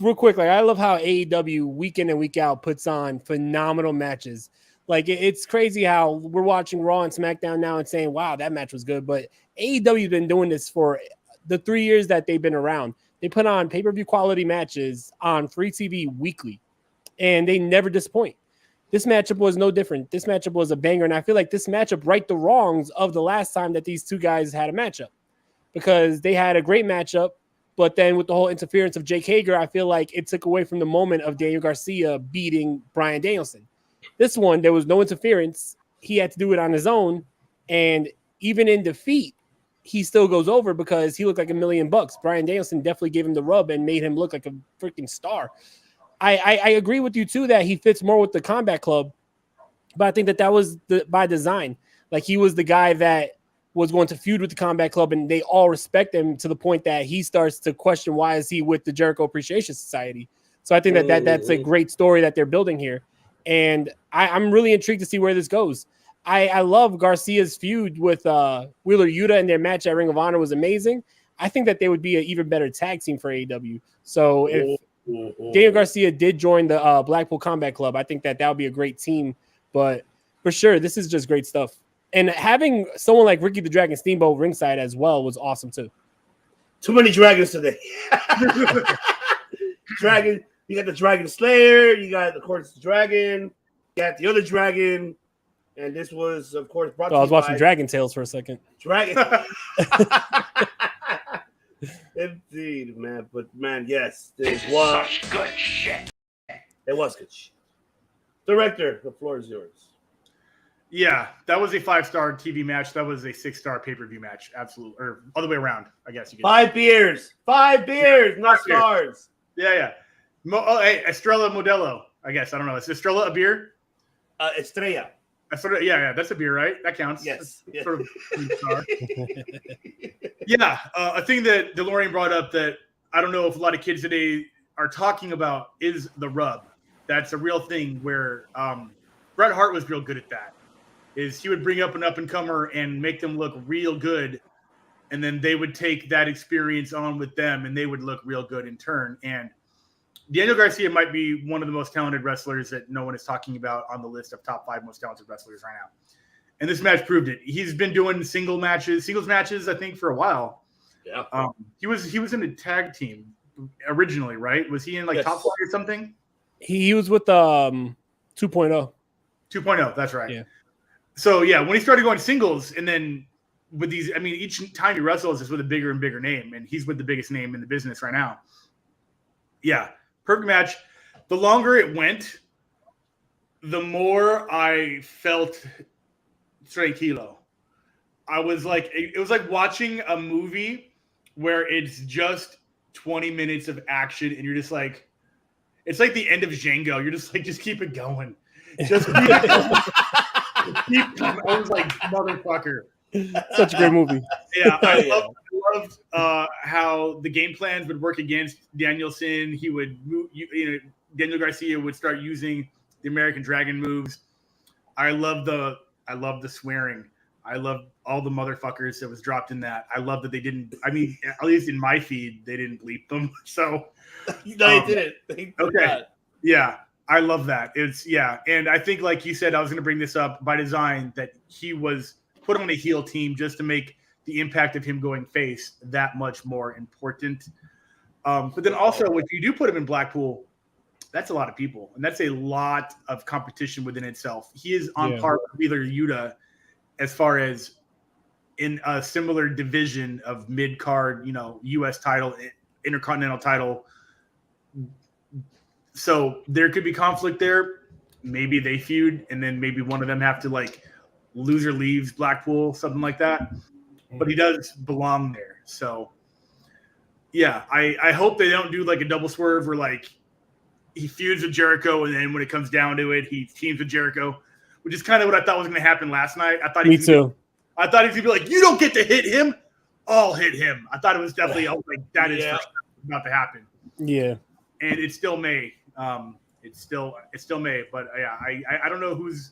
real quick, I love how AEW week in and week out puts on phenomenal matches. It's crazy how we're watching Raw and SmackDown now and saying, wow, that match was good. But AEW's been doing this for the 3 years that they've been around. They put on pay-per-view quality matches on free TV weekly, and they never disappoint. This matchup was no different. This matchup was a banger, and I feel like this matchup right the wrongs of the last time that these two guys had a matchup, because they had a great matchup, but then with the whole interference of Jake Hager, I feel like it took away from the moment of Daniel Garcia beating Bryan Danielson. This one, there was no interference. He had to do it on his own, and even in defeat, he still goes over because he looked like $1 million. Bryan Danielson definitely gave him the rub and made him look like a freaking star. I agree with you too that he fits more with the Combat Club, but I think that was by design. Like, he was the guy that was going to feud with the Combat Club, and they all respect him to the point that he starts to question why is he with the Jericho Appreciation Society. So I think that's a great story that they're building here, and I'm really intrigued to see where this goes. I love Garcia's feud with Wheeler Yuta, and their match at Ring of Honor was amazing. I think that they would be an even better tag team for AEW. So if Daniel Garcia did join the Blackpool Combat Club, I think that would be a great team. But for sure, this is just great stuff. And having someone like Ricky the Dragon Steamboat ringside as well was awesome too. Too many dragons today. Dragon, you got the Dragon Slayer, you got, of course, the Dragon, you got the other Dragon, and this was, of course, brought to you I was watching by Dragon Tales for a second. Dragon. Indeed, man. But man, yes, this was such good shit. It was good shit. Director, the floor is yours. Yeah, that was a 5-star TV match. That was a 6-star pay-per-view match. Absolutely. Or other way around, I guess you could. 5 beers, not stars. Yeah. Hey, Estrella Modelo, I guess. I don't know. Is Estrella a beer? Estrella. Yeah, that's a beer, right? That counts. Yes. Yeah. Sort of star. Yeah, a thing that DeLorean brought up that I don't know if a lot of kids today are talking about is the rub. That's a real thing where Bret Hart was real good at that. Is he would bring up an up-and-comer and make them look real good, and then they would take that experience on with them, and they would look real good in turn. And Daniel Garcia might be one of the most talented wrestlers that no one is talking about on the list of top 5 most talented wrestlers right now. And this match proved it. He's been doing singles matches, I think, for a while. Yeah. He was in a tag team originally, right? Was he in like Top Flight or something? He was with 2.0. 2.0, that's right. Yeah. So yeah, when he started going singles, and then with these, I mean, each time he wrestles is with a bigger and bigger name, and he's with the biggest name in the business right now. Yeah, perfect match. The longer it went, the more I felt tranquilo. I was like, it was like watching a movie where it's just 20 minutes of action, and you're just like, it's like the end of Django. You're just like, just keep it going. Just keep it going. I was like, motherfucker. Such a great movie. Yeah, I loved how the game plans would work against Danielson. He would move, Daniel Garcia would start using the American Dragon moves. I love the swearing. I love all the motherfuckers that was dropped in that. I love that they didn't. I mean, at least in my feed, they didn't bleep them. So no, they didn't. Okay. Yeah. I love that. And I think, like you said, I was going to bring this up by design, that he was put on a heel team just to make the impact of him going face that much more important. But then also, if you do put him in Blackpool, that's a lot of people, and that's a lot of competition within itself. He is on par with Wheeler Yuta as far as in a similar division of mid-card, U.S. title, Intercontinental title. So there could be conflict there. Maybe they feud, and then maybe one of them have to like loser leaves Blackpool, something like that. But he does belong there. So yeah, I hope they don't do like a double swerve where like he feuds with Jericho, and then when it comes down to it, he teams with Jericho, which is kind of what I thought was going to happen last night. I thought he was going to be like, you don't get to hit him, I'll hit him. I thought it was definitely, I was like, that is for sure about to happen. Yeah. And it still may. It's still May, but yeah, I don't know who's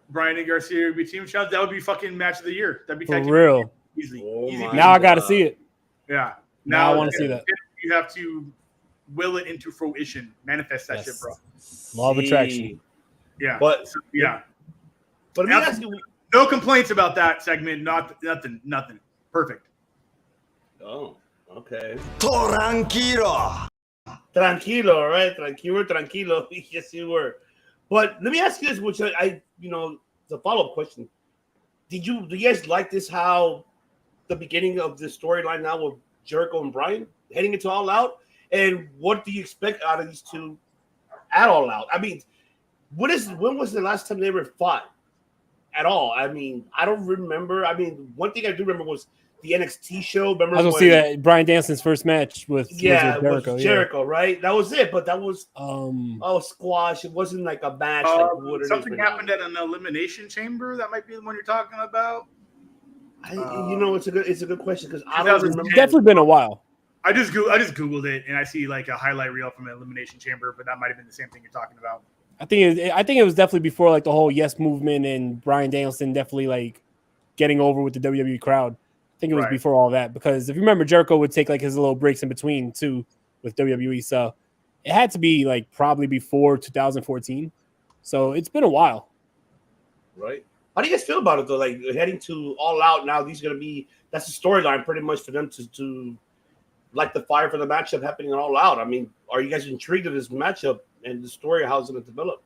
Bryan and Garcia would be team shots. That would be fucking match of the year. That'd be for real. Easy. Now I got to see it. Yeah. Now I want to see that. You have to will it into fruition, manifest that shit, bro. Law of attraction. Yeah. But let me ask you. No complaints about that segment. Nothing. Perfect. Oh, okay. Tranquilo, Tranquilo, right? Tranquilo. Yes, you were. But let me ask you this, which I the follow-up question. Do you guys like this, how the beginning of the storyline now with Jericho and Bryan heading into All Out? And what do you expect out of these two at All Out? I mean, when was the last time they ever fought at all? I mean, I don't remember. I mean, one thing I do remember was the NXT show. Remember I was gonna see that Bryan Danielson's first match with Jericho. With Jericho, right? That was it. But that was squash. It wasn't like a match. Something happened at an elimination chamber. That might be the one you're talking about. It's a good question because I don't remember. It's definitely been a while. I just googled it and I see like a highlight reel from an elimination chamber, but that might have been the same thing you're talking about. I think it was definitely before like the whole Yes movement and Bryan Danielson definitely like getting over with the WWE crowd. I think it was before all that, because if you remember, Jericho would take like his little breaks in between too with WWE, so it had to be like probably before 2014. So it's been a while. Right. How do you guys feel about it though? Like heading to All Out now, that's the storyline pretty much for them to light the fire for the matchup happening All Out. I mean, are you guys intrigued of this matchup and the story, how it's going to develop?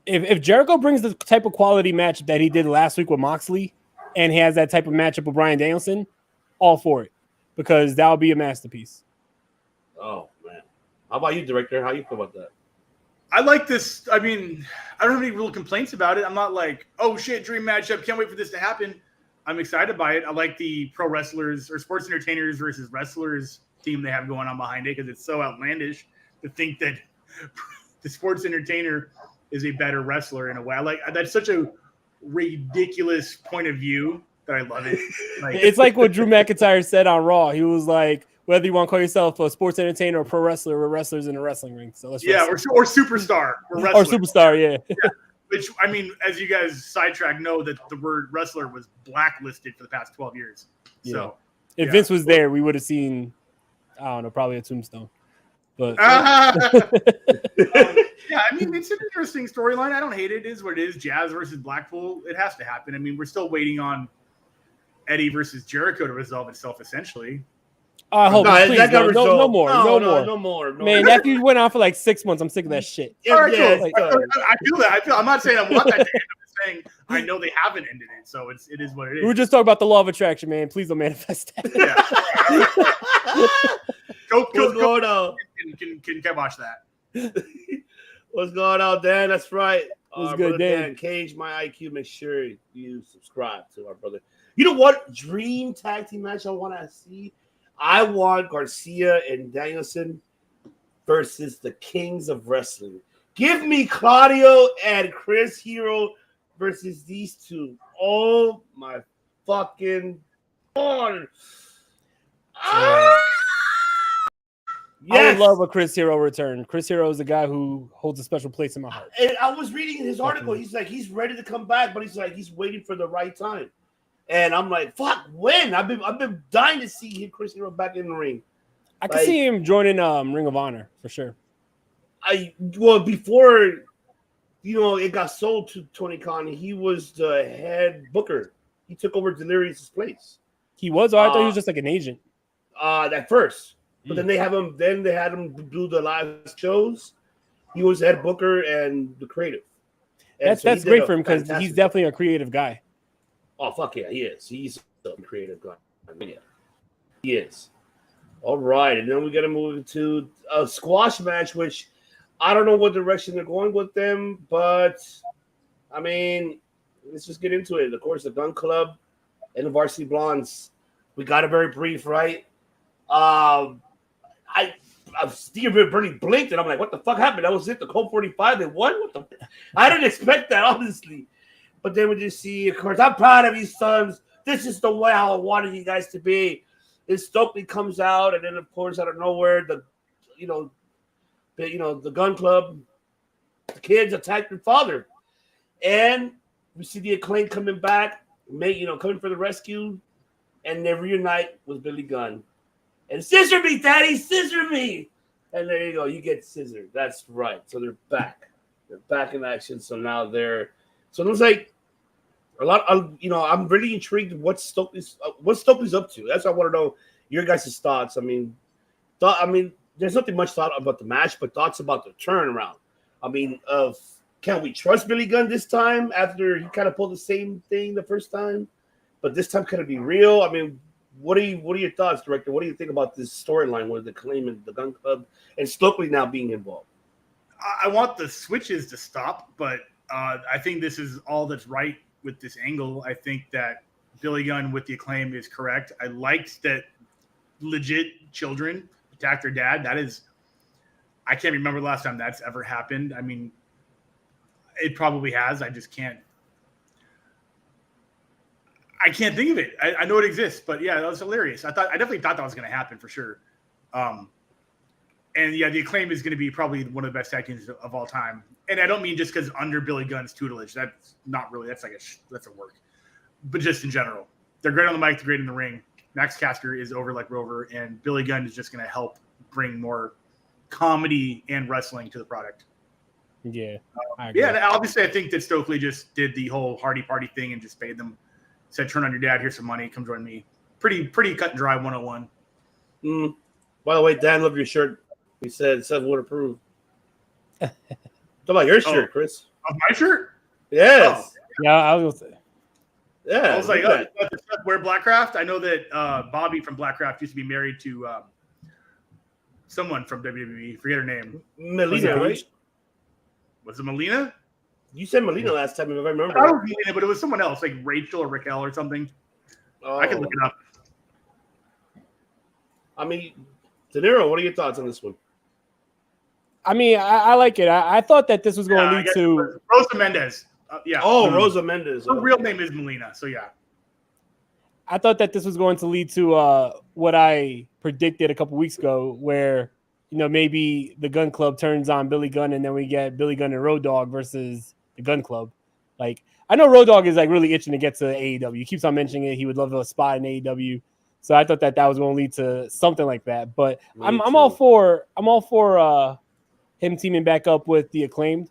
If Jericho brings the type of quality match that he did last week with Moxley, and he has that type of matchup with Bryan Danielson, all for it, because that would be a masterpiece. Oh man, how about you, director? How you feel about that? I like this. I mean, I don't have any real complaints about it. I'm not like, oh shit, dream matchup, can't wait for this to happen. I'm excited by it. I like the pro wrestlers or sports entertainers versus wrestlers team they have going on behind it, because it's so outlandish to think that the sports entertainer is a better wrestler in a way. I like that's such a ridiculous point of view that I love it. Like, it's like what Drew McIntyre said on Raw. He was like, whether you want to call yourself a sports entertainer or pro wrestler, we're wrestlers in a wrestling ring. So let's or superstar. We're or superstar, yeah. Which, I mean, as you guys sidetrack know, that the word wrestler was blacklisted for the past 12 years. So if Vince was there, we would have seen, I don't know, probably a tombstone. But yeah, I mean, it's an interesting storyline. I don't hate it. It is what it is. Jazz versus Blackpool. It has to happen. I mean, we're still waiting on Eddie versus Jericho to resolve itself, essentially. I hope no more. No. Man, after you went on for like 6 months, I'm sick of that shit. I feel that. I'm not saying I want that to end. I'm saying I know they haven't ended it, so it is what it is. We were just talking about the law of attraction, man. Please don't manifest that. What's going on? Can watch that. What's going on, Dan? That's right. What's good, Dan? Cage My IQ. Make sure you subscribe to our brother. You know what dream tag team match I want to see? I want Garcia and Danielson versus the Kings of Wrestling. Give me Claudio and Chris Hero versus these two. Oh my fucking God. Yes. I would love a Chris Hero return. Chris Hero is the guy who holds a special place in my heart. And I was reading his article. He's like, he's ready to come back, but he's waiting for the right time. And I'm like, fuck, when? I've been dying to see Chris Hero back in the ring. I can see him joining Ring of Honor for sure. Before it got sold to Tony Khan, he was the head booker. He took over Delirious's place. He was? I thought he was just like an agent. At first. But then they had him do the live shows. He was the head booker and the creative. And that's great for him, because he's definitely a creative guy. Oh, fuck yeah, he is. He's a creative guy. Yeah, he is. All right, and then we got to move into a squash match, which I don't know what direction they're going with them, but, I mean, let's just get into it. Of course, the Gun Club and the Varsity Blondes. We got it very brief, right? Steve Bernie blinked, and I'm like, what the fuck happened? That was it, the Colt 45, they won? What the? I didn't expect that, honestly. But then we just see, of course, I'm proud of you, sons. This is the way how I wanted you guys to be. And Stokely comes out, and then of course, out of nowhere, the Gun Club, the kids attack their father, and we see the Acclaim coming back, coming for the rescue, and they reunite with Billy Gunn. And scissor me, Daddy, scissor me, and there you go, you get scissored. That's right. So they're back. They're back in action. So now So it looks like a lot of, I'm really intrigued what Stokely's up to. That's what I want to know your guys' thoughts. I mean, there's nothing much thought about the match, but thoughts about the turnaround. I mean, of can we trust Billy Gunn this time after he kind of pulled the same thing the first time? But this time, can it be real? I mean, what are your thoughts, director? What do you think about this storyline with the Acclaim and the Gun Club and Stokely now being involved? I want the switches to stop, but I think this is all that's right with this angle. I think that Billy Gunn with the Acclaim is correct. I liked that legit children attacked their dad. That is, I can't remember the last time that's ever happened. I mean, it probably has. I just can't. I can't think of it. I know it exists, but yeah, that was hilarious. I definitely thought that was going to happen for sure. And yeah, the Acclaim is going to be probably one of the best tag teams of all time. And I don't mean just because under Billy Gunn's tutelage. That's not really. That's a work. But just in general, they're great on the mic. They're great in the ring. Max Caster is over like Rover, and Billy Gunn is just going to help bring more comedy and wrestling to the product. Yeah. Yeah. And obviously, I think that Stokely just did the whole Hardy Party thing and just paid them. Said, "Turn on your dad. Here's some money. Come join me." Pretty cut and dry 101. By the way, Dan, love your shirt. He said, "Seth would approve." Talk about your shirt, Chris. Of my shirt? Yes. Oh. Yeah, I was gonna say. Yeah. I was like, does Seth wear Blackcraft? I know that Bobby from Blackcraft used to be married to someone from WWE. Forget her name. Melina, right? Was it Melina? You said Melina last time, if I remember. I don't know, Melina, but it was someone else, like Rachel or Raquel or something. I can look it up. I mean, De Niro, what are your thoughts on this one? I mean, I like it. I thought that this was going to lead to Rosa Mendez. Yeah. Rosa Mendez. Her real name is Melina, so yeah. I thought that this was going to lead to what I predicted a couple weeks ago, where maybe the Gun Club turns on Billy Gunn, and then we get Billy Gunn and Road Dogg versus the Gun Club. Like, I know Road Dogg is like really itching to get to AEW. He keeps on mentioning it. He would love a spot in AEW. So I thought that was going to lead to something like that. But I'm all for him teaming back up with the Acclaimed.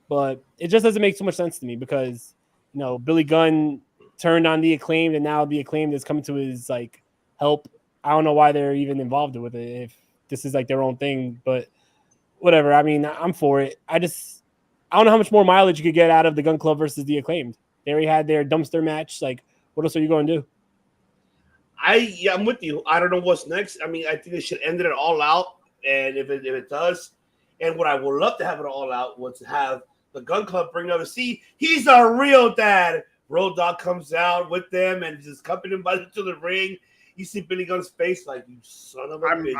But it just doesn't make so much sense to me because Billy Gunn turned on the Acclaimed, and now the Acclaimed is coming to his like help. I don't know why they're even involved with it if this is like their own thing, but whatever. I mean, I'm for it. I don't know how much more mileage you could get out of the Gun Club versus the Acclaimed. They already had their dumpster match. Like, what else are you going to do? I'm with you. I don't know what's next. I mean, I think they should end it all out, and if it does, and what I would love to have it all out was to have the Gun Club bring over. See, he's a real dad. Road Dogg comes out with them and just accompanying him to the ring. You see Billy Gunn's face, like, you son of a bitch.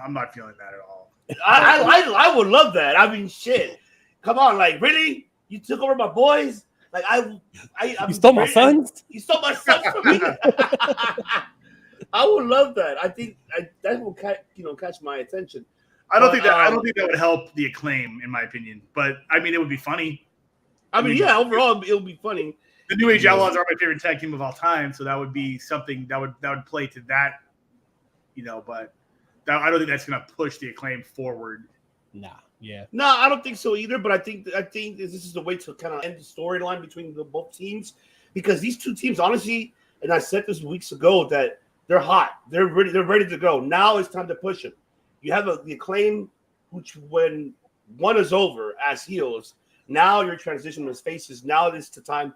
I'm not feeling that at all. I would love that. I mean, shit. Come on, like, really? You took over my boys? Like, you stole my sons? You stole my sons from me? I would love that. I think that will catch my attention. I don't think that would help the Acclaim, in my opinion. But I mean, it would be funny. I mean, yeah, overall, it would be funny. The New Age Outlaws are my favorite tag team of all time, so that would be something that would play to that, But I don't think that's going to push the Acclaim forward. Nah, yeah. No, I don't think so either. But I think this is the way to kind of end the storyline between both teams, because these two teams, honestly, and I said this weeks ago, that they're hot. They're ready to go. Now it's time to push them. You have the Acclaim, which when one is over as heels, now you're transitioning as faces. Now it's the time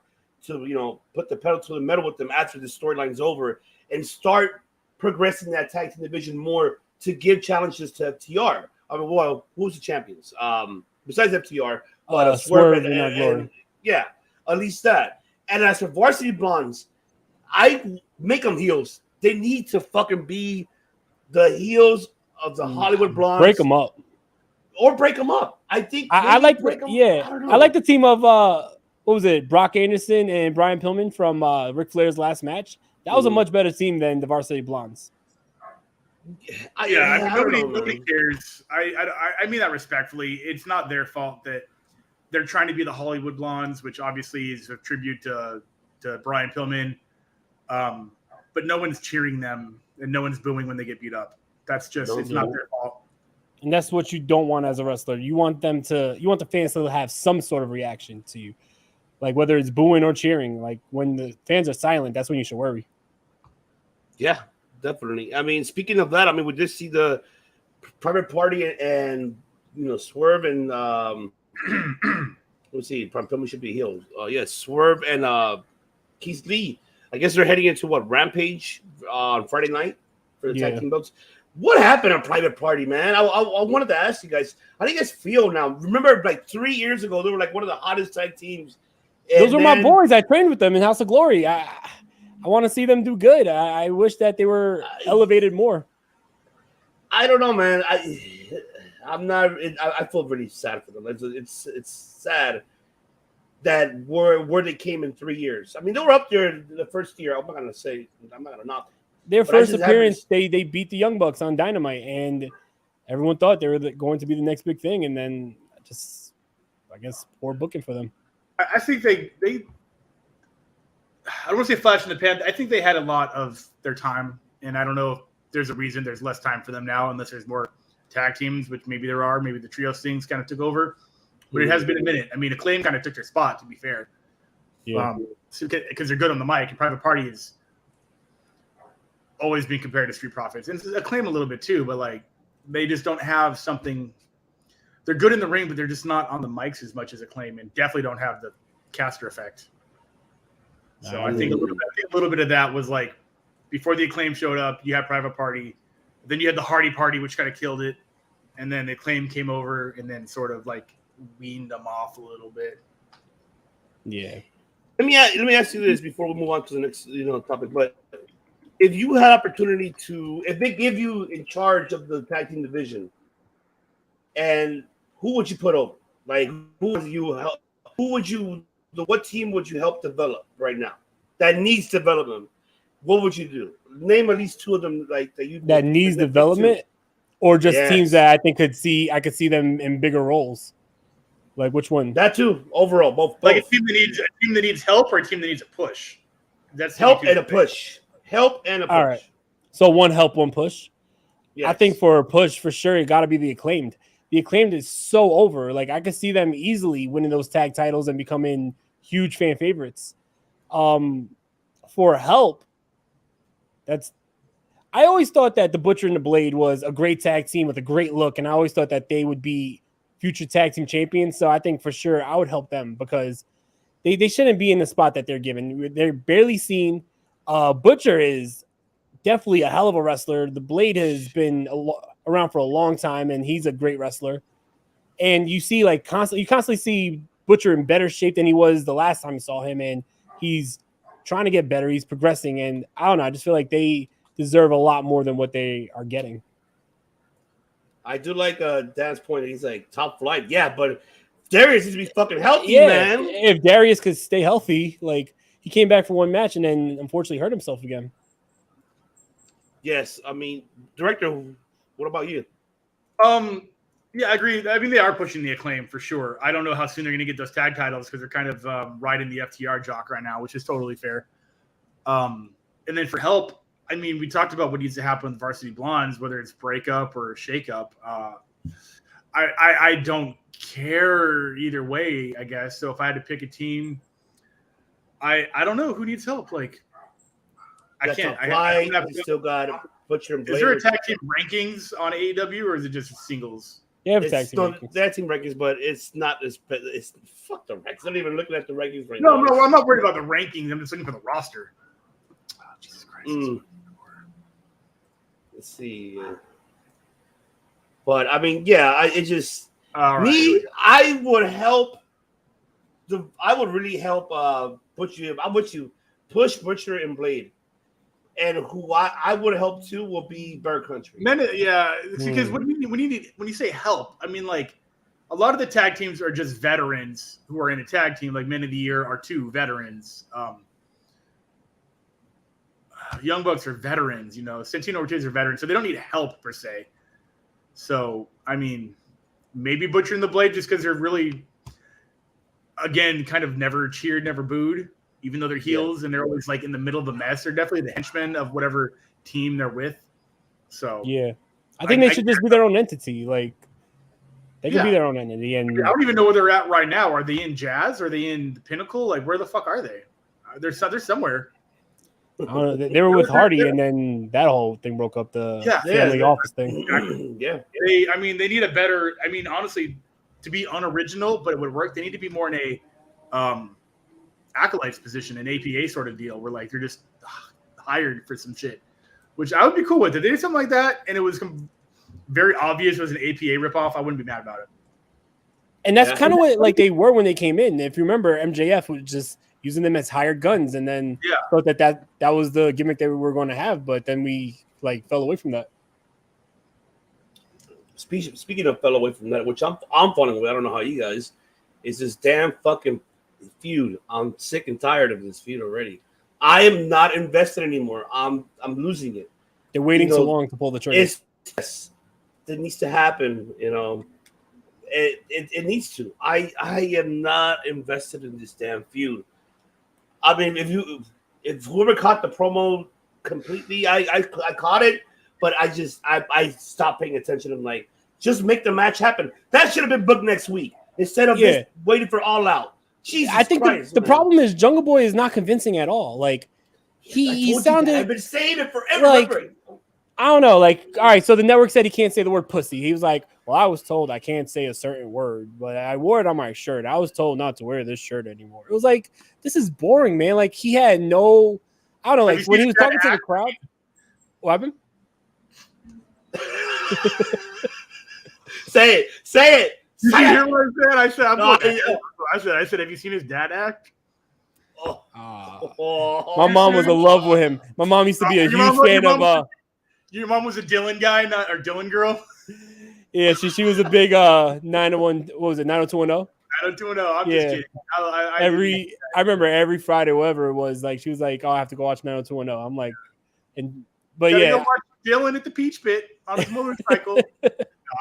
to put the pedal to the metal with them after the storyline's over and start progressing that tag team division more to give challenges to FTR. I mean, well, who's the champions? Besides FTR, Swerve and Glory. Yeah, at least that. And as for Varsity Blondes, I make them heels. They need to fucking be the heels of the Hollywood Blondes. Break them up. Or break them up. I think I like the team of what was it? Brock Anderson and Brian Pillman from Ric Flair's last match. That was a much better team than the Varsity Blondes. Nobody cares. I mean that respectfully. It's not their fault that they're trying to be the Hollywood Blondes, which obviously is a tribute to Brian Pillman. But no one's cheering them and no one's booing when they get beat up. That's just it's not their fault. And that's what you don't want as a wrestler. You want the fans to have some sort of reaction to you. Like whether it's booing or cheering. Like when the fans are silent, that's when you should worry. Yeah, definitely. I mean, speaking of that, I mean, we just see the Private Party and Swerve and Let's see. Probably should be healed. Swerve and Keith Lee. I guess they're heading into Rampage on Friday night for the tag team belts. What happened on Private Party, man? I wanted to ask you guys. How do you guys feel now? Remember, like 3 years ago, they were like one of the hottest tag teams. Those were my boys. I trained with them in House of Glory. I want to see them do good. I wish that they were elevated more. I don't know, man. I'm not. I feel really sad for them. It's sad that where they came in 3 years. I mean, they were up there the first year. I'm not gonna knock them. Their first appearance, they beat the Young Bucks on Dynamite, and everyone thought they were going to be the next big thing, and then just, I guess, poor booking for them. I think they I don't want to say flash in the pan. I think they had a lot of their time, and I don't know if there's a reason there's less time for them now, unless there's more tag teams, which maybe there are. Maybe the trios things kind of took over, but it has been a minute. I mean, Acclaim kind of took their spot, to be fair. Yeah. Because they're good on the mic, and Private Party is always being compared to Street Profits, and Acclaim a little bit too, but like they just don't have something. They're good in the ring, but they're just not on the mics as much as Acclaim, and definitely don't have the caster effect. So I think a little bit of that was like before the Acclaim showed up, you had Private Party, then you had the Hardy Party, which kind of killed it, and then the Acclaim came over and then sort of like weaned them off a little bit. Yeah. Let me ask you this before we move on to the next topic. But if you had opportunity if they give you in charge of the tag team division, and who would you put over? Like what team would you help develop right now that needs development? What would you do? Name at least two of them that needs development, or just teams that I think I could see them in bigger roles. Like which one? That too. Overall, both. Like a team that needs help or a team that needs a push. That's help and a push. Help and a push. All right. So one help, one push. Yes. I think for a push, for sure, it got to be the Acclaimed. The Acclaimed is so over. Like I could see them easily winning those tag titles and becoming huge fan favorites. For help, I always thought that the Butcher and the Blade was a great tag team with a great look, and I always thought that they would be future tag team champions. So I think for sure I would help them because they shouldn't be in the spot that they're given. They're barely seen. Butcher is definitely a hell of a wrestler. The Blade has been around for a long time, and he's a great wrestler. And you see, you constantly see Butcher in better shape than he was the last time you saw him, and he's trying to get better. He's progressing, and I don't know. I just feel like they deserve a lot more than what they are getting. I do like Dan's point. He's like top flight, but Darius needs to be fucking healthy, man. If Darius could stay healthy, like he came back for one match and then unfortunately hurt himself again. Yes, I mean, director. What about you? Yeah, I agree. I mean, they are pushing the Acclaim for sure. I don't know how soon they're going to get those tag titles because they're kind of riding the FTR jock right now, which is totally fair. And then for help, I mean, we talked about what needs to happen with Varsity Blondes, whether it's breakup or shakeup. I don't care either way, I guess. So if I had to pick a team, I don't know who needs help. Like, I can't. I still got Butcher and Blade. Is there a tag team rankings on AEW or is it just singles? Yeah, tag team rankings, but it's not as. It's fuck the rankings. I'm not even looking at the rankings right now. No, I'm not worried about the rankings. I'm just looking for the roster. Oh, Jesus Christ. Let's see. But I mean, it just I would help. I would really help Butcher. I'm with you. Push Butcher and Blade. And who I would help too will be Bird Country. Because when you say help, I mean like a lot of the tag teams are just veterans who are in a tag team. Like Men of the Year are two veterans. Young Bucks are veterans. Santino Ortiz are veterans, so they don't need help per se. So I mean, maybe Butcher and the Blade just because they're really, again, kind of never cheered, never booed. Even though they're heels and they're always like in the middle of the mess, they're definitely the henchmen of whatever team they're with. So I think they should just be their own entity. Like they can be their own entity. And I don't even know where they're at right now. Are they in Jazz? Are they in the Pinnacle? Like where the fuck are they? They're somewhere. I don't know. They were with Hardy, and then that whole thing broke up. The family office thing. They need a better. I mean, honestly, to be unoriginal, but it would work. They need to be more in a acolytes position, an APA sort of deal, where like they're just hired for some shit, which I would be cool with. If they did something like that and it was very obvious it was an APA ripoff, I wouldn't be mad about it. And that's kind of what like they were when they came in. If you remember, MJF was just using them as hired guns, and then thought that was the gimmick that we were going to have, but then we like fell away from that. Speaking of fell away from that, which I'm falling away. I don't know how you guys is this damn fucking feud. I'm sick and tired of this feud already. I am not invested anymore. I'm losing it. They're waiting so long to pull the trigger. It needs to happen. It needs to. I am not invested in this damn feud. I mean, if whoever caught the promo completely, I caught it, but I stopped paying attention. I'm like, just make the match happen. That should have been booked next week instead of just waiting for All Out. Jesus I think Christ, the problem is Jungle Boy is not convincing at all. Like he sounded. I've been saying it forever. Like, I don't know. Like, all right, so the network said he can't say the word pussy. He was like, well, I was told I can't say a certain word, but I wore it on my shirt. I was told not to wear this shirt anymore. It was like, this is boring, man. Like, he had no, I don't know, like, when he was talking to the crowd. What happened? Say it. Did you hear what I said? I said, have you seen his dad act? My mom was in love with him. My mom used to be a huge fan of. Your mom was a Dylan guy, or Dylan girl. Yeah, she was a big 901. What was it? 90210. 90210. I'm just kidding. I remember every Friday, whatever it was, like she was like, "Oh, I have to go watch 90210." I'm like, but go watch Dylan at the Peach Pit on his motorcycle. No,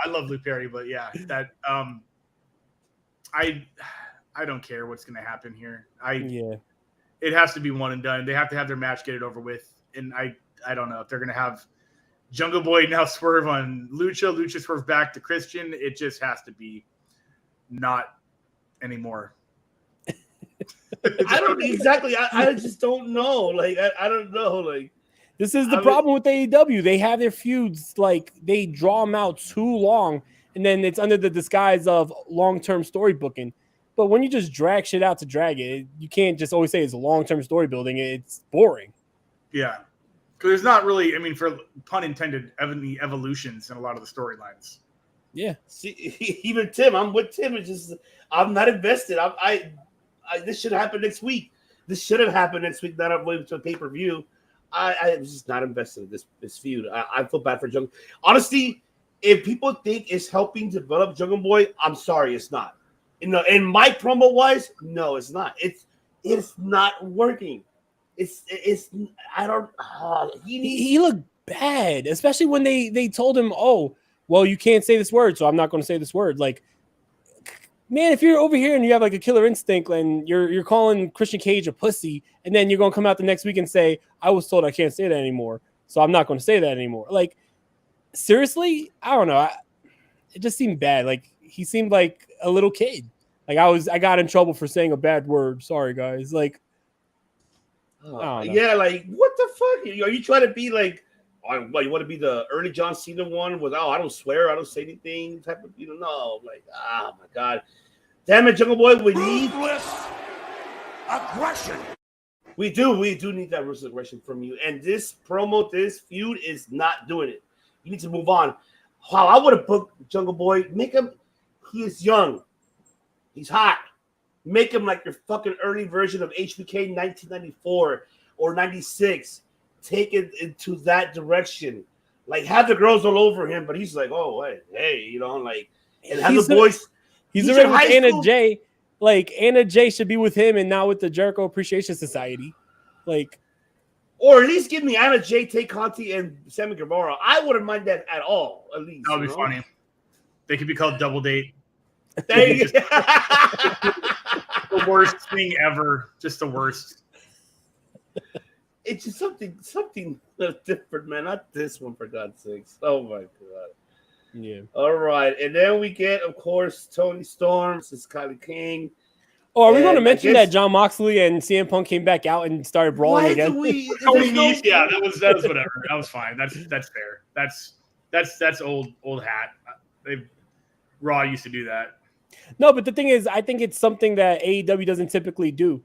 I love Luke Perry, but yeah, that I don't care what's going to happen here. It has to be one and done. They have to have their match, get it over with, and I don't know if they're going to have Jungle Boy now swerve on Lucha swerve back to Christian. It just has to be not anymore. I don't exactly. I just don't know. Like I don't know. Like this is the problem with AEW. They have their feuds like they draw them out too long, and then it's under the disguise of long-term story booking. But when you just drag shit out to drag it, you can't just always say it's long-term story building. It's boring. Yeah. Because there's not really, I mean, for pun intended, any evolutions in a lot of the storylines. Yeah. See, even Tim, I'm with Tim. It's just, I'm not invested. I this should happen next week. This should have happened next week. Not waiting to a pay-per-view. I'm just not invested in this feud. I feel bad for Jungle. Honestly, if people think it's helping develop Jungle Boy, I'm sorry, it's not. And my promo wise, no, it's not. It's not working. It's I don't. He looked bad, especially when they told him, "Oh, well, you can't say this word, so I'm not going to say this word." Like, man, if you're over here and you have like a killer instinct and you're calling Christian Cage a pussy, and then you're going to come out the next week and say, "I was told I can't say that anymore, so I'm not going to say that anymore." Like, seriously, I don't know. It just seemed bad. Like he seemed like a little kid. Like I got in trouble for saying a bad word. Sorry, guys. Like. Yeah, like what the fuck? Are you trying to be like, what, you want to be the early John Cena one with, I don't swear, I don't say anything type of, no, like, my God. Damn it, Jungle Boy, we need aggression. We do need that ruthless aggression from you. And this feud is not doing it. You need to move on. Wow, I would have booked Jungle Boy. Make him, he is young. He's hot. Make him like your fucking early version of HBK 1994 or 96. Take it into that direction. Like, have the girls all over him, but he's like, oh, wait, hey, like, and have the boys. He's already with Anna Jay. Like, Anna Jay should be with him and not with the Jericho Appreciation Society. Like, or at least give me Anna Jay, Tay Conti, and Sammy Guevara. I wouldn't mind that at all, at least. That would be funny. They could be called Double Date. The worst thing ever. Just the worst. It's just something different, man. Not this one, for God's sakes. Oh my God. Yeah. All right, and then we get, of course, Tony Storm, Kylie King. Oh, are we going to mention that John Moxley and CM Punk came back out and started brawling again? Yeah, that was whatever. That was fine. That's fair. That's old hat. Raw used to do that. No, but the thing is, I think it's something that AEW doesn't typically do.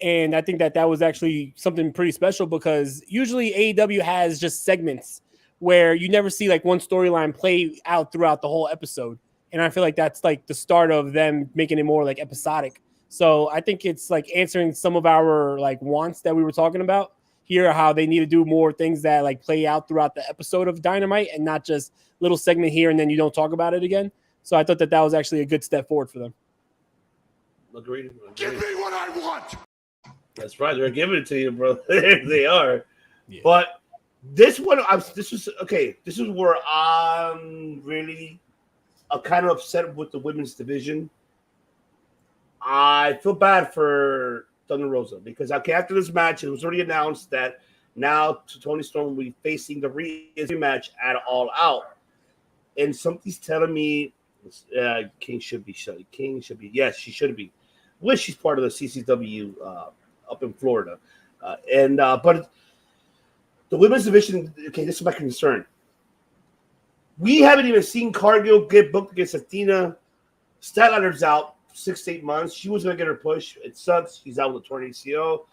And I think that was actually something pretty special because usually AEW has just segments where you never see like one storyline play out throughout the whole episode. And I feel like that's like the start of them making it more like episodic. So I think it's like answering some of our like wants that we were talking about here, how they need to do more things that like play out throughout the episode of Dynamite and not just little segment here and then you don't talk about it again. So I thought that was actually a good step forward for them. Agreed. Give me what I want. That's right. They're giving it to you, bro. They are. Yeah. But this one, this is where I'm really kind of upset with the women's division. I feel bad for Thunder Rosa because after this match, it was already announced that now Toni Storm will be facing the rematch at All Out. And something's telling me King should be. Yes, she should be. Wish she's part of the CCW up in Florida. But the women's division, okay, this is my concern. We haven't even seen Cargill get booked against Athena. Statlader's out 6 to 8 months. She was going to get her push. It sucks. She's out with a torn ACL.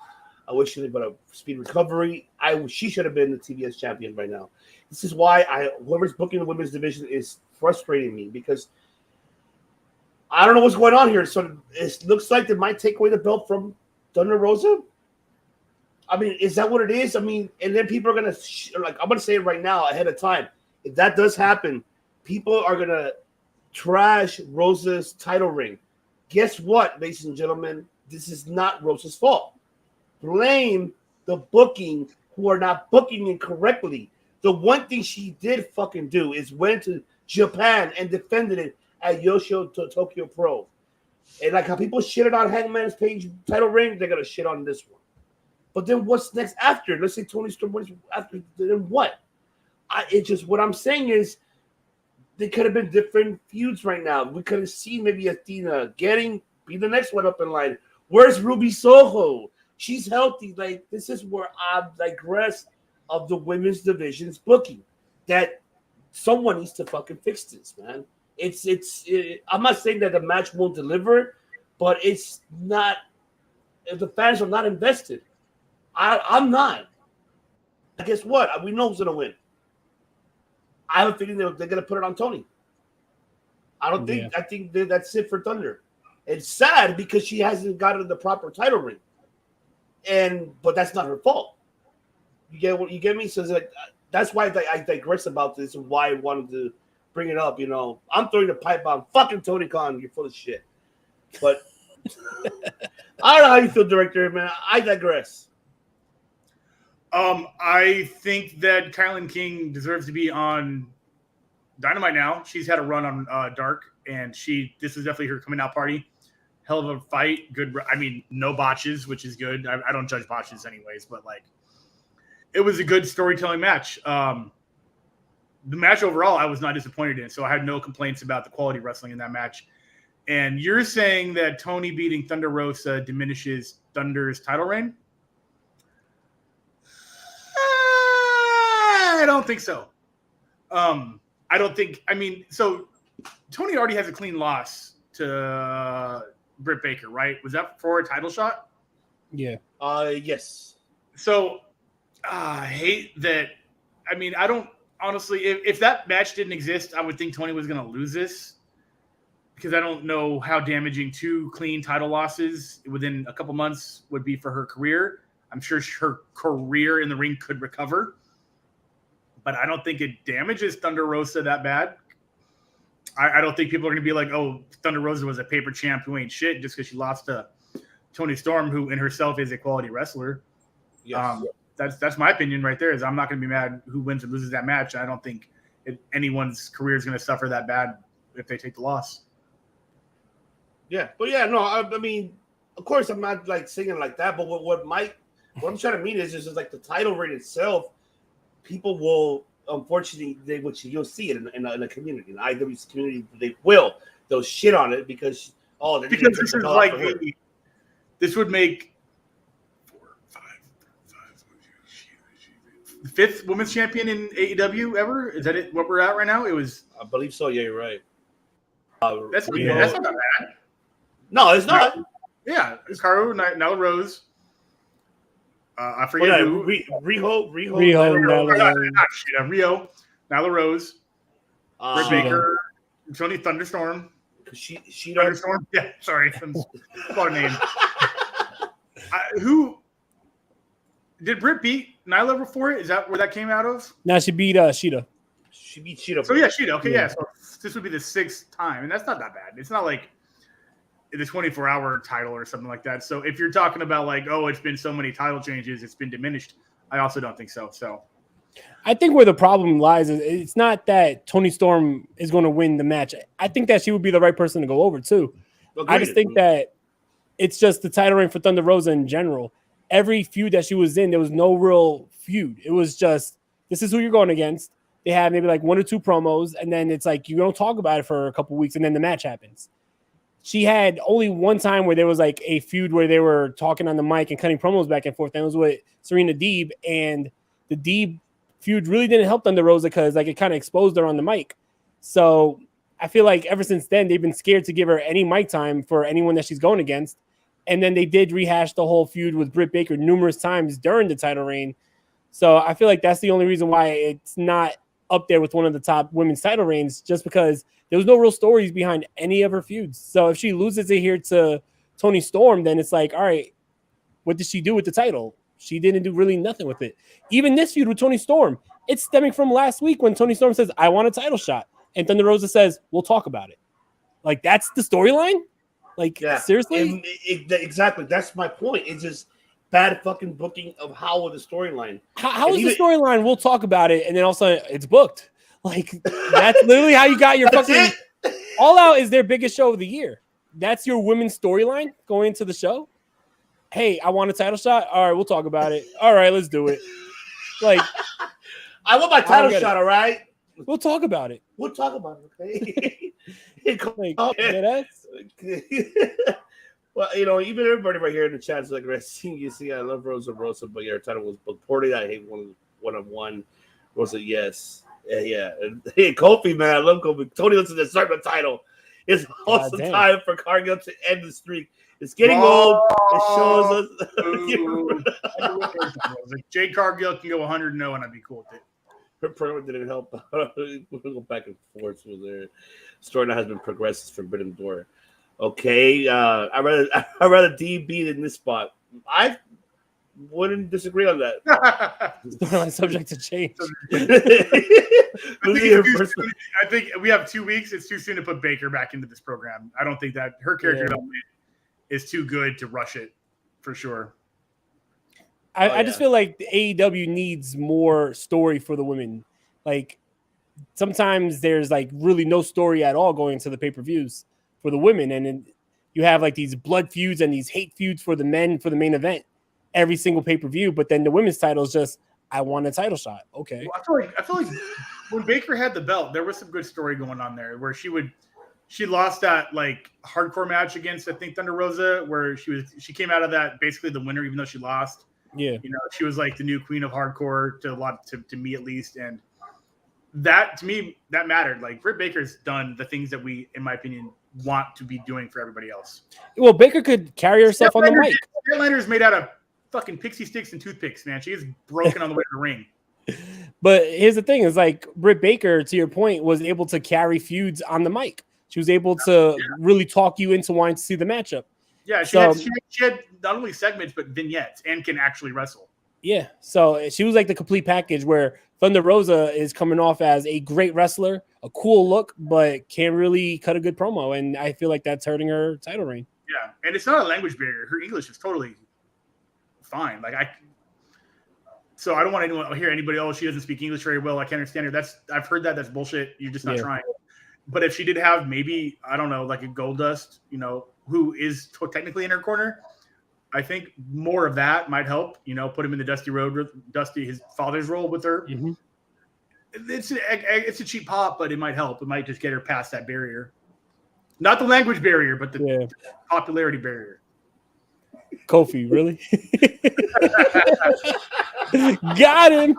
I wish she had a speed recovery. She should have been the TBS champion by now. This is why whoever's booking the women's division is frustrating me because I don't know what's going on here. So it looks like they might take away the belt from Thunder Rosa. I mean, is that what it is? I mean, and then people are going to, I'm going to say it right now ahead of time. If that does happen, people are going to trash Rosa's title ring. Guess what, ladies and gentlemen? This is not Rosa's fault. Blame the booking who are not booking it correctly. The one thing she did fucking do is went to Japan and defended it at Yoshio Tokyo Pro. And like how people shitted on Hangman's Page title ring, they're going to shit on this one. But then what's next after? Let's say Toni Storm after, then what? What I'm saying is they could have been different feuds right now. We could have seen maybe Athena be the next one up in line. Where's Ruby Soho? She's healthy. Like, this is where I digress of the women's division's booking. That someone needs to fucking fix this, man. I'm not saying that the match won't deliver, but it's not. If the fans are not invested, I'm not. Guess what? We know who's gonna win. I have a feeling they're gonna put it on Toni. I think that's it for Thunder. It's sad because she hasn't gotten the proper title ring, but that's not her fault. You get me? So it's like, that's why I digress about this and why I wanted to bring it up. You know, I'm throwing the pipe bomb. Fucking Tony Khan, you're full of shit. But I don't know how you feel, director, man. I digress. I think that Kylan King deserves to be on Dynamite now. She's had a run on Dark, and this is definitely her coming out party. Hell of a fight. Good. I mean, no botches, which is good. I don't judge botches anyways, but like, it was a good storytelling match. The match overall, I was not disappointed in, so I had no complaints about the quality of wrestling in that match. And you're saying that Toni beating Thunder Rosa diminishes Thunder's title reign? I don't think so. So Toni already has a clean loss to Britt Baker, right? Was that for a title shot? Yeah. Yes. So I hate that. I mean, I don't honestly, if that match didn't exist, I would think Toni was going to lose this because I don't know how damaging 2 clean title losses within a couple months would be for her career. I'm sure her career in the ring could recover, but I don't think it damages Thunder Rosa that bad. I don't think people are going to be like, oh, Thunder Rosa was a paper champ who ain't shit just because she lost to Toni Storm, who in herself is a quality wrestler. Yes. That's my opinion right there. Is I'm not going to be mad who wins or loses that match. I don't think anyone's career is going to suffer that bad if they take the loss. Yeah, but yeah, no, I mean, of course, I'm not like saying it like that. But what I'm trying to mean is just like the title reign itself. People will, unfortunately, you'll see it in the community, in the IW's community. They'll shit on it because this is like this would make 5th women's champion in AEW ever. Is that it? What we're at right now? It was. I believe so. Yeah, you're right. That's not bad. No, it's not. Yeah, it's Caro, Nyla Rose. I forget who. Rio, Nyla Rose, Britt Baker, Tony Thunderstorm. Thunderstorm? Yeah, sorry. Our name. Who did Britt beat Nyla before it? Is that where that came out of? No, she beat Sheeta. She beat Sheeta. So yeah, Sheeta. Okay, yeah. So this would be the 6th time, and that's not that bad. It's not like the 24-hour title or something like that. So if you're talking about like, oh, it's been so many title changes, it's been diminished. I also don't think so. So I think where the problem lies is it's not that Toni Storm is going to win the match. I think that she would be the right person to go over too. Agreed. I just think that it's just the title reign for Thunder Rosa in general. Every feud that she was in, there was no real feud. It was just, this is who you're going against. They have maybe like 1 or 2 promos, and then it's like you don't talk about it for a couple weeks, and then the match happens. She had only one time where there was like a feud where they were talking on the mic and cutting promos back and forth. And it was with Serena Deeb, and the Deeb feud really didn't help Thunder Rosa because like it kind of exposed her on the mic. So I feel like ever since then they've been scared to give her any mic time for anyone that she's going against. And then they did rehash the whole feud with Britt Baker numerous times during the title reign. So I feel like that's the only reason why it's not up there with one of the top women's title reigns, just because there was no real stories behind any of her feuds. So if she loses it here to Toni Storm, then it's like, all right, what did she do with the title? She didn't do really nothing with it. Even this feud with Toni Storm, it's stemming from last week when Toni Storm says, I want a title shot. And Thunder Rosa says, we'll talk about it. Like, that's the storyline? Like, seriously? Exactly. That's my point. It's just bad fucking booking of how the storyline. How is the storyline? We'll talk about it. And then all of a sudden, it's booked. Like, that's literally how you got your fucking... All Out is their biggest show of the year. That's your women's storyline going into the show? Hey, I want a title shot? All right, we'll talk about it. All right, let's do it. Like... I want my title shot, all right? We'll talk about it. We'll talk about it, okay? Well, you know, even everybody right here in the chat is like, you see, I love Rosa, but your title was booked poorly. I hate one-on-one. Rosa, yes. Yeah. Hey, Kofi, man, I love Kofi. Tony listen to start the title. It's also time for Cargill to end the streak. It's getting old. It shows us. If Jade Cargill can go 100-0, and I'd be cool with it. Her program didn't help. We'll go back and forth with their story that has been progressed from Forbidden Door. Okay, I rather DB in this spot. I wouldn't disagree on that. Storyline subject to change. I think we have 2 weeks. It's too soon to put Baker back into this program. I don't think that her character development is too good to rush it for sure. I just feel like the AEW needs more story for the women. Like sometimes there's like really no story at all going into the pay-per-views for the women. And then you have like these blood feuds and these hate feuds for the men for the main event every single pay-per-view. But then the women's title is just, I want a title shot. Okay. Well, I feel like when Baker had the belt, there was some good story going on there where she lost that like hardcore match against, I think, Thunder Rosa, where she came out of that basically the winner, even though she lost. Yeah, you know, she was like the new queen of hardcore to me at least, and that to me that mattered. Like Britt Baker's done the things that we, in my opinion, want to be doing for everybody else. Well, Baker could carry herself on the mic. Statlander is made out of fucking pixie sticks and toothpicks, man. She is broken on the way to the ring. But here's the thing: is like Britt Baker, to your point, was able to carry feuds on the mic. She was able to really talk you into wanting to see the matchup. Yeah, she had not only segments but vignettes and can actually wrestle. Yeah, so she was like the complete package where Thunder Rosa is coming off as a great wrestler, a cool look, but can't really cut a good promo, and I feel like that's hurting her title reign. Yeah, and it's not a language barrier. Her English is totally fine. So I don't want anyone to hear anybody, oh, she doesn't speak English very well, I can't understand her. I've heard that. That's bullshit. You're just not trying. But if she did have maybe, I don't know, like a Goldust, you know, who is technically in her corner, I think more of that might help, you know, put him in the his father's role with her. Mm-hmm. It's a cheap pop, but it might help. It might just get her past that barrier. Not the language barrier, but the popularity barrier. Kofi, really? Got him.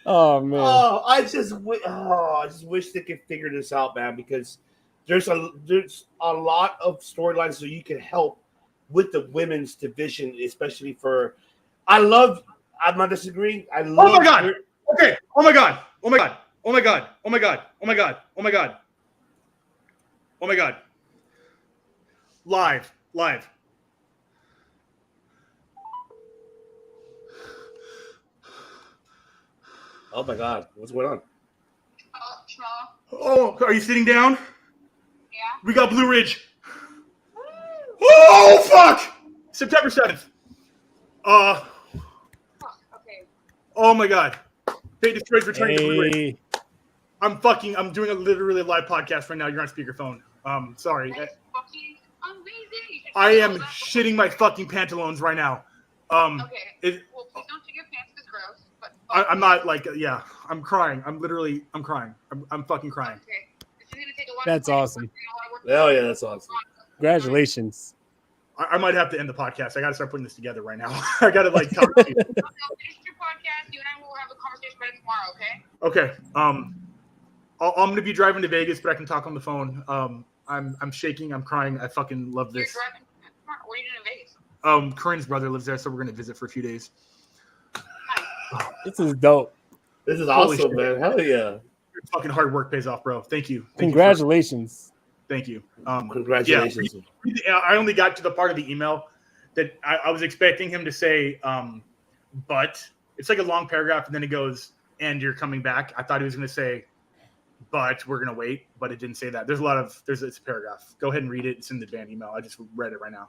Oh man. I just wish they could figure this out, man, because there's a lot of storylines so you can help with the women's division, especially for. I'm not disagreeing. I love. Oh my god. Okay. Oh my god. Oh my god. Oh my god. Oh my god. Oh my god. Oh my god. Oh my god. Live. Oh my god, what's going on? Oh, are you sitting down? Yeah. We got Blue Ridge. Oh fuck! September 7th. Okay. Oh my god. Fate Destroyed's returning to Blue Ridge. Hey. I'm doing a literally live podcast right now. You're on speakerphone. Sorry. That's fucking amazing. I am shitting my fucking pantaloons right now. Okay. Well, please don't take your pants. It's gross. But I'm not like, yeah, I'm crying. I'm crying. I'm fucking crying. okay. This is gonna take a while. That's awesome. Oh yeah, that's awesome. Congratulations. I might have to end the podcast. I got to start putting this together right now. I got to like talk to you. Finish your podcast. You and I will have a conversation about it tomorrow. Okay. Okay. I'm gonna be driving to Vegas, but I can talk on the phone. I'm shaking. I'm crying. I fucking love You're this. driving tomorrow. What are you doing in Vegas? Corinne's brother lives there, so we're gonna visit for a few days. This is dope. This is Holy awesome, shit. man. Hell yeah. Your fucking hard work pays off, bro. Thank you. Congratulations. Thank you. Congratulations. Yeah, I only got to the part of the email that I was expecting him to say, but it's like a long paragraph, and then it goes, and you're coming back. I thought he was going to say, but we're going to wait, but it didn't say that. It's a paragraph. Go ahead and read it. It's in the band email. I just read it right now.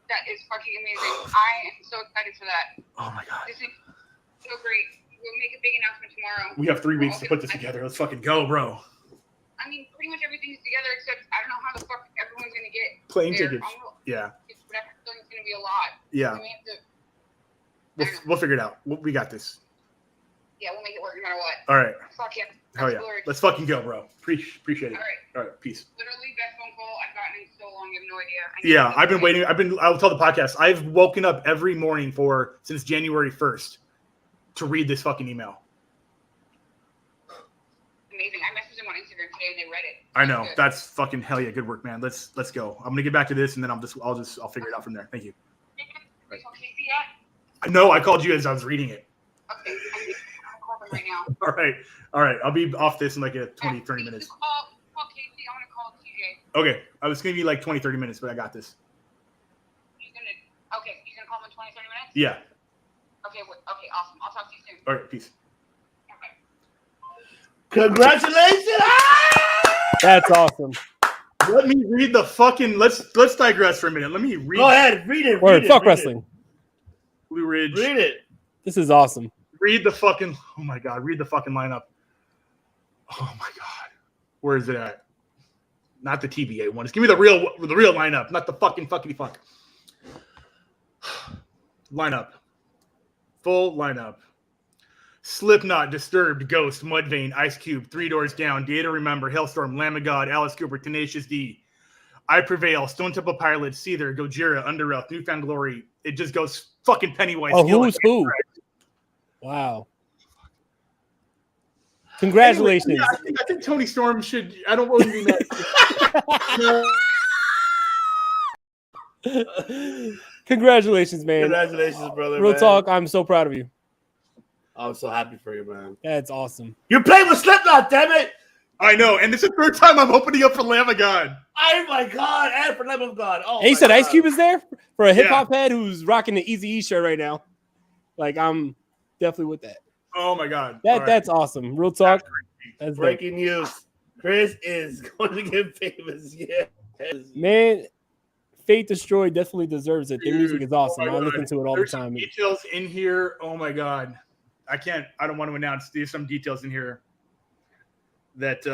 That is fucking amazing. I am so excited for that. Oh my God. This is so great. We'll make a big announcement tomorrow. We have 3 weeks to put this together. Let's fucking go, bro. I mean, pretty much everything's together except I don't know how the fuck everyone's gonna get Plane there. tickets. Yeah. It's whatever. I feel like it's gonna be a lot. Yeah. We may have to, We'll figure it out. We got this. yeah, we'll make it work no matter what. All right. Fuck yeah. Hell yeah. Let's fucking go, bro. Appreciate it. All right. All right. Peace. Literally best phone call I've gotten in so long. You have no idea. Yeah, I've been waiting. I'll tell the podcast. I've woken up every morning since January 1st to read this fucking email. Amazing. I messaged them on Instagram today and they read it. I know. Good. That's fucking hell yeah. Good work, man. Let's go. I'm gonna get back to this and then I'll figure it out from there. Thank you. Are you on Casey yet? No, I called you as I was reading it. Okay. I'm gonna call them right now. All right. I'll be off this in like 20, 30 minutes. Call Casey. I'm gonna call TJ. Okay. I was gonna be like 20, 30 minutes, but I got this. He's gonna call him in 20, 30 minutes? Yeah. Okay, okay, awesome. I'll talk to you soon. All right. Peace. Okay. Congratulations! That's awesome. Let me read the fucking. Let's digress for a minute. Let me read. Go ahead, read it. Word, fuck read wrestling. Blue Ridge. Read it. This is awesome. Read the fucking. Oh my God. Read the fucking lineup. Oh my God. Where is it at? Not the TBA one. Just give me the real lineup, not the fucking fuckity fuck. Lineup. Full lineup. Slipknot, Disturbed, Ghost, Mudvayne, Ice Cube, Three Doors Down, Day to Remember, Hailstorm, Lamb of God, Alice Cooper, Tenacious D, I Prevail, Stone Temple Pilots, Seether, Gojira, Underoath, Newfound Glory. It just goes fucking Pennywise. Oh, who's who? Wow. Congratulations. Anyway, yeah, I think Tony Storm should. I don't want to be mad. Congratulations, man. Congratulations, brother. Real man. talk. I'm so proud of you. I'm so happy for you, man. That's awesome. You're playing with Slipknot, damn it! I know, and this is the third time I'm opening up for Lamb of God. Oh my God! And for Lamb of God. Oh, And you my said God. Ice Cube is there for a hip hop head who's rocking the Eazy-E shirt right now. Like, I'm definitely with that. Oh my God. That's awesome. Real talk. That's Breaking news. Chris is going to get famous. Yeah. Man, Fate Destroyed definitely deserves it. Their music is awesome. Oh my I God. listen to it all There's the time. some details in here. Oh my God. I don't want to announce. There's some details in here that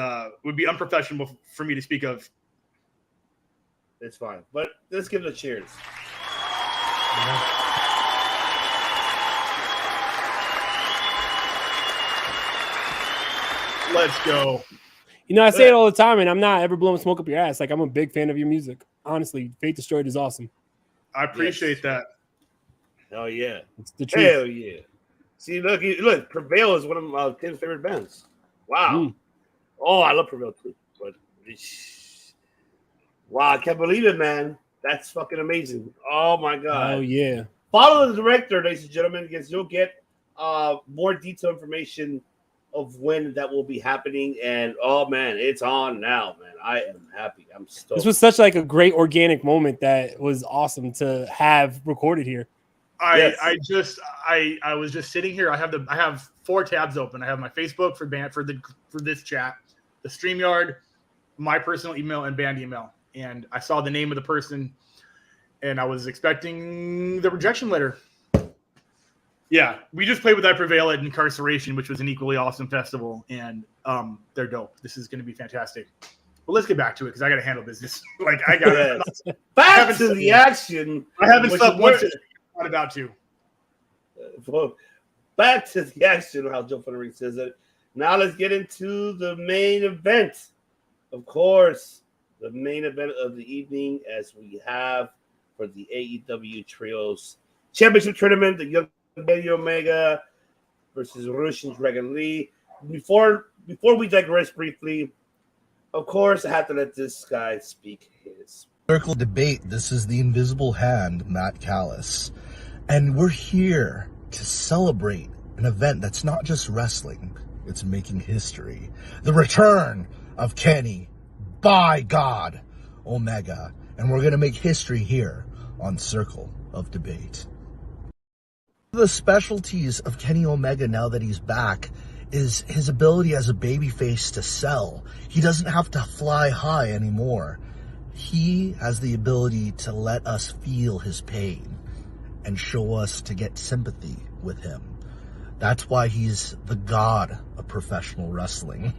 would be unprofessional for me to speak of. It's fine. But let's give it a cheers. Let's go. You know, I say it all the time, and I'm not ever blowing smoke up your ass. Like, I'm a big fan of your music. Honestly, Fate Destroyed is awesome. I appreciate that. Hell yeah. It's the truth. Hell yeah. See, look, Prevail is one of Tim's favorite bands. Wow. Oh, I love Prevail too. But wow, I can't believe it, man. That's fucking amazing. Oh my god. Oh yeah. Follow the director, ladies and gentlemen, because you'll get more detailed information of when that will be happening. And oh man, it's on now, man. I am happy. I'm stoked. This was such like a great organic moment that was awesome to have recorded here. I was just sitting here. I have 4 tabs open. I have my Facebook for this chat, the StreamYard, my personal email, and band email. And I saw the name of the person, and I was expecting the rejection letter. Yeah, we just played with I Prevail at Incarceration, which was an equally awesome festival, and they're dope. This is going to be fantastic. But let's get back to it because I got to handle business. Like I got to back to the action. I haven't slept once. I'm not about to. Back to the action. How Joe Funnery says it. Now let's get into the main event. Of course, the main event of the evening, as we have for the AEW Trios Championship Tournament, the Young Kenny Omega versus Russian Dragon Lee. Before we digress briefly, of course, I have to let this guy speak his. Circle debate. This is the invisible hand, Matt Callis. And we're here to celebrate an event that's not just wrestling, it's making history. The return of Kenny, by God, Omega. And we're going to make history here on Circle of Debate. The specialties of Kenny Omega now that he's back is his ability as a babyface to sell. He doesn't have to fly high anymore. He has the ability to let us feel his pain and show us to get sympathy with him. That's why he's the god of professional wrestling.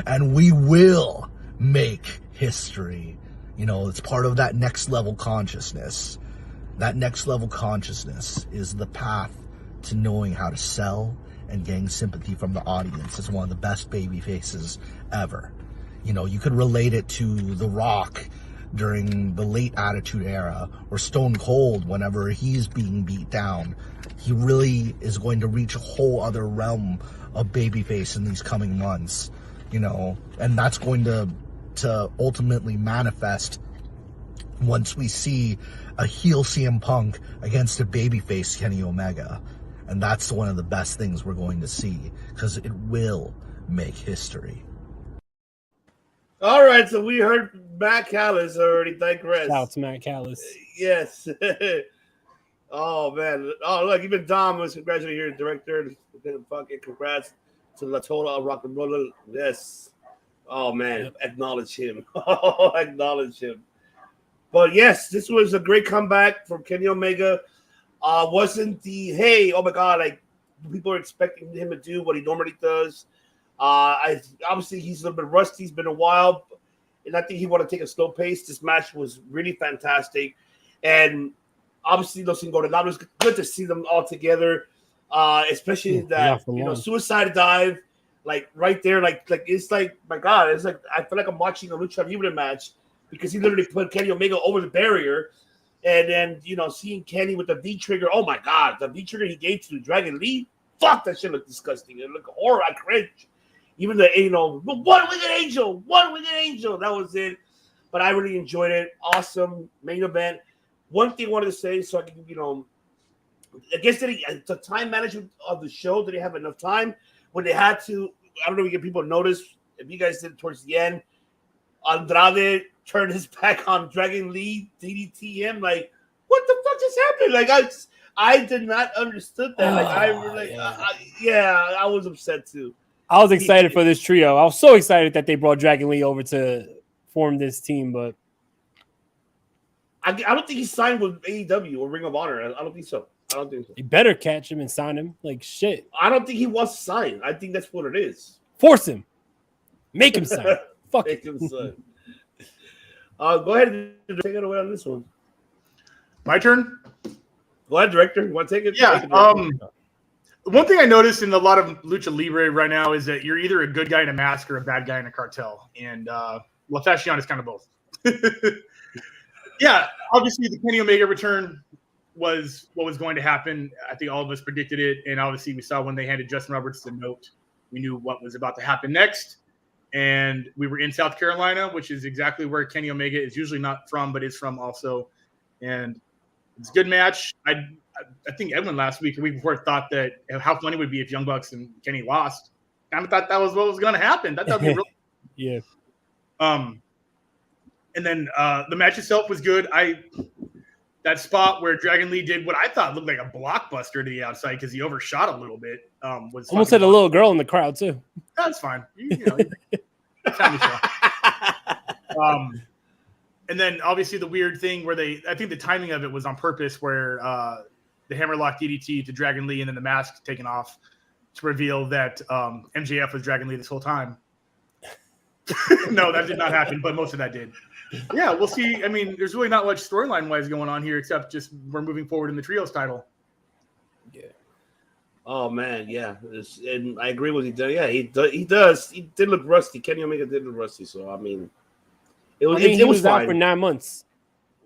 And we will make history. You know, it's part of that next level consciousness. That next level consciousness is the path to knowing how to sell and getting sympathy from the audience. It's one of the best baby faces ever. You know, you could relate it to The Rock during the late Attitude Era, or Stone Cold whenever he's being beat down. He really is going to reach a whole other realm of babyface in these coming months, you know, and that's going to ultimately manifest once we see a heel CM Punk against a babyface Kenny Omega. And that's one of the best things we're going to see, because it will make history. All right, so we heard Matt Callis already digress. Shout out to Matt Callis. Yes. Oh, man. Oh, look, even Dom was congratulating your director. Fucking congrats to La Tola Rock and Roll. Yes. Oh, man. Yep. Acknowledge him. Acknowledge him. But, yes, this was a great comeback from Kenny Omega. Wasn't the, hey, oh, my God, like, people are expecting him to do what he normally does. Obviously, he's a little bit rusty. He's been a while, and I think he wanted to take a slow pace. This match was really fantastic, and obviously, those things go to lot. It was good to see them all together, especially that suicide dive, like right there, like it's like, my God, it's like I feel like I'm watching a Lucha Libre match because he literally put Kenny Omega over the barrier, and then seeing Kenny with the V trigger. Oh my God, the V trigger he gave to Dragon Lee. Fuck, that shit looked disgusting. It looked horrible. I cringe. Even the, one winged angel. That was it. But I really enjoyed it. Awesome main event. One thing I wanted to say, so I can, I guess the time management of the show, did they have enough time when they had to? I don't know if you get people notice. If you guys did it towards the end, Andrade turned his back on Dragon Lee, DDT him. Like, what the fuck just happened? Like, I did not understood that. Like, I was upset too. I was excited for this trio. I was so excited that they brought Dragon Lee over to form this team, but I don't think he signed with AEW or Ring of Honor. I don't think so. You better catch him and sign him. Like, shit. I don't think he wants to sign. I think that's what it is. Force him. Make him sign. Fuck Make him sign. Go ahead and take it away on this one. My turn? Go ahead, director. You want to take it? Yeah. One thing I noticed in a lot of Lucha Libre right now is that you're either a good guy in a mask or a bad guy in a cartel. And Fashion is kind of both. Yeah, obviously the Kenny Omega return, was what was going to happen. I think all of us predicted it, and obviously we saw when they handed Justin Roberts the note, we knew what was about to happen next. And we were in South Carolina, which is exactly where Kenny Omega is usually not from, but is from also. And it's a good match. I think Edwin last week or week before thought that how funny it would be if Young Bucks and Kenny lost. I thought that was what was going to happen. That would be really yeah. And then the match itself was good. That spot where Dragon Lee did what I thought looked like a blockbuster to the outside because he overshot a little bit. Was almost had a little girl in the crowd too. That's fine. Family show. And then obviously the weird thing where I think the timing of it was on purpose, where the hammerlock DDT to Dragon Lee and then the mask taken off to reveal that MJF was Dragon Lee this whole time. No, that did not happen, but most of that did. Yeah, we'll see. I mean, there's really not much storyline-wise going on here, except just we're moving forward in the trios title. Yeah. Oh man, yeah, and I agree with you. Yeah, he does. He did look rusty. Kenny Omega did look rusty. So I mean, it was out fine. for 9 months.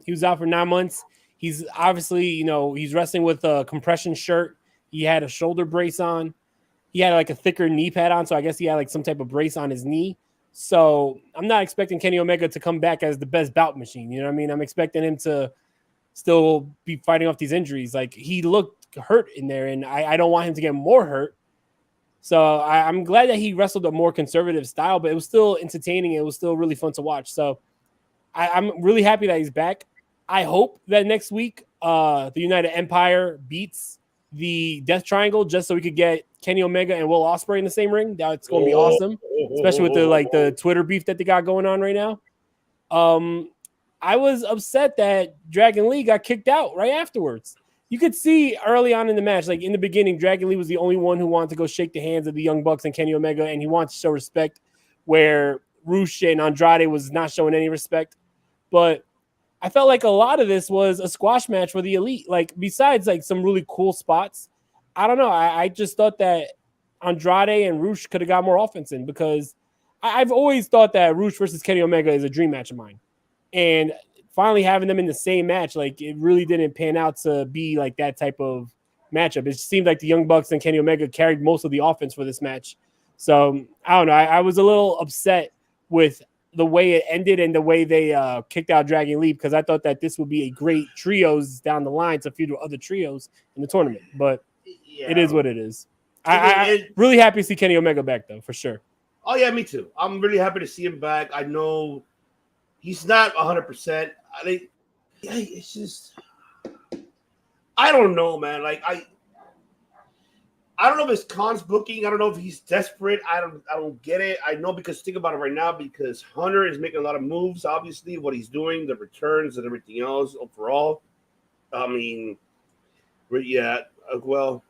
He was out for 9 months. He's obviously, he's wrestling with a compression shirt. He had a shoulder brace on. He had like a thicker knee pad on, so I guess he had like some type of brace on his knee. So I'm not expecting Kenny Omega to come back as the best bout machine. You know what I mean? I'm expecting him to still be fighting off these injuries. Like, he looked hurt in there, and I don't want him to get more hurt. So I'm glad that he wrestled a more conservative style, but it was still entertaining. It was still really fun to watch. So I'm really happy that he's back. I hope that next week the United Empire beats the Death Triangle just so we could get Kenny Omega and Will Ospreay in the same ring. That's going to be awesome, especially with the Twitter beef that they got going on right now. I was upset that Dragon Lee got kicked out right afterwards. You could see early on in the match, like in the beginning, Dragon Lee was the only one who wanted to go shake the hands of the Young Bucks and Kenny Omega, and he wanted to show respect where Rush and Andrade was not showing any respect. But I felt like a lot of this was a squash match for the Elite. Like, besides like some really cool spots, I don't know. I just thought that Andrade and Rush could have got more offense in, because I've always thought that Rush versus Kenny Omega is a dream match of mine. And finally having them in the same match, like, it really didn't pan out to be like that type of matchup. It just seemed like the Young Bucks and Kenny Omega carried most of the offense for this match. So I don't know. I was a little upset with the way it ended and the way they kicked out Dragon Lee, because I thought that this would be a great trios down the line to feud with other trios in the tournament. But it is what it is. I'm really happy to see Kenny Omega back, though, for sure. Oh, yeah, me too. I'm really happy to see him back. I know he's not 100%. I think it's just, I don't know, man. Like, I don't know if it's Khan's booking. I don't know if he's desperate. I don't get it. I know, because think about it right now, because Hunter is making a lot of moves, obviously, what he's doing, the returns and everything else overall. I mean, yeah, well,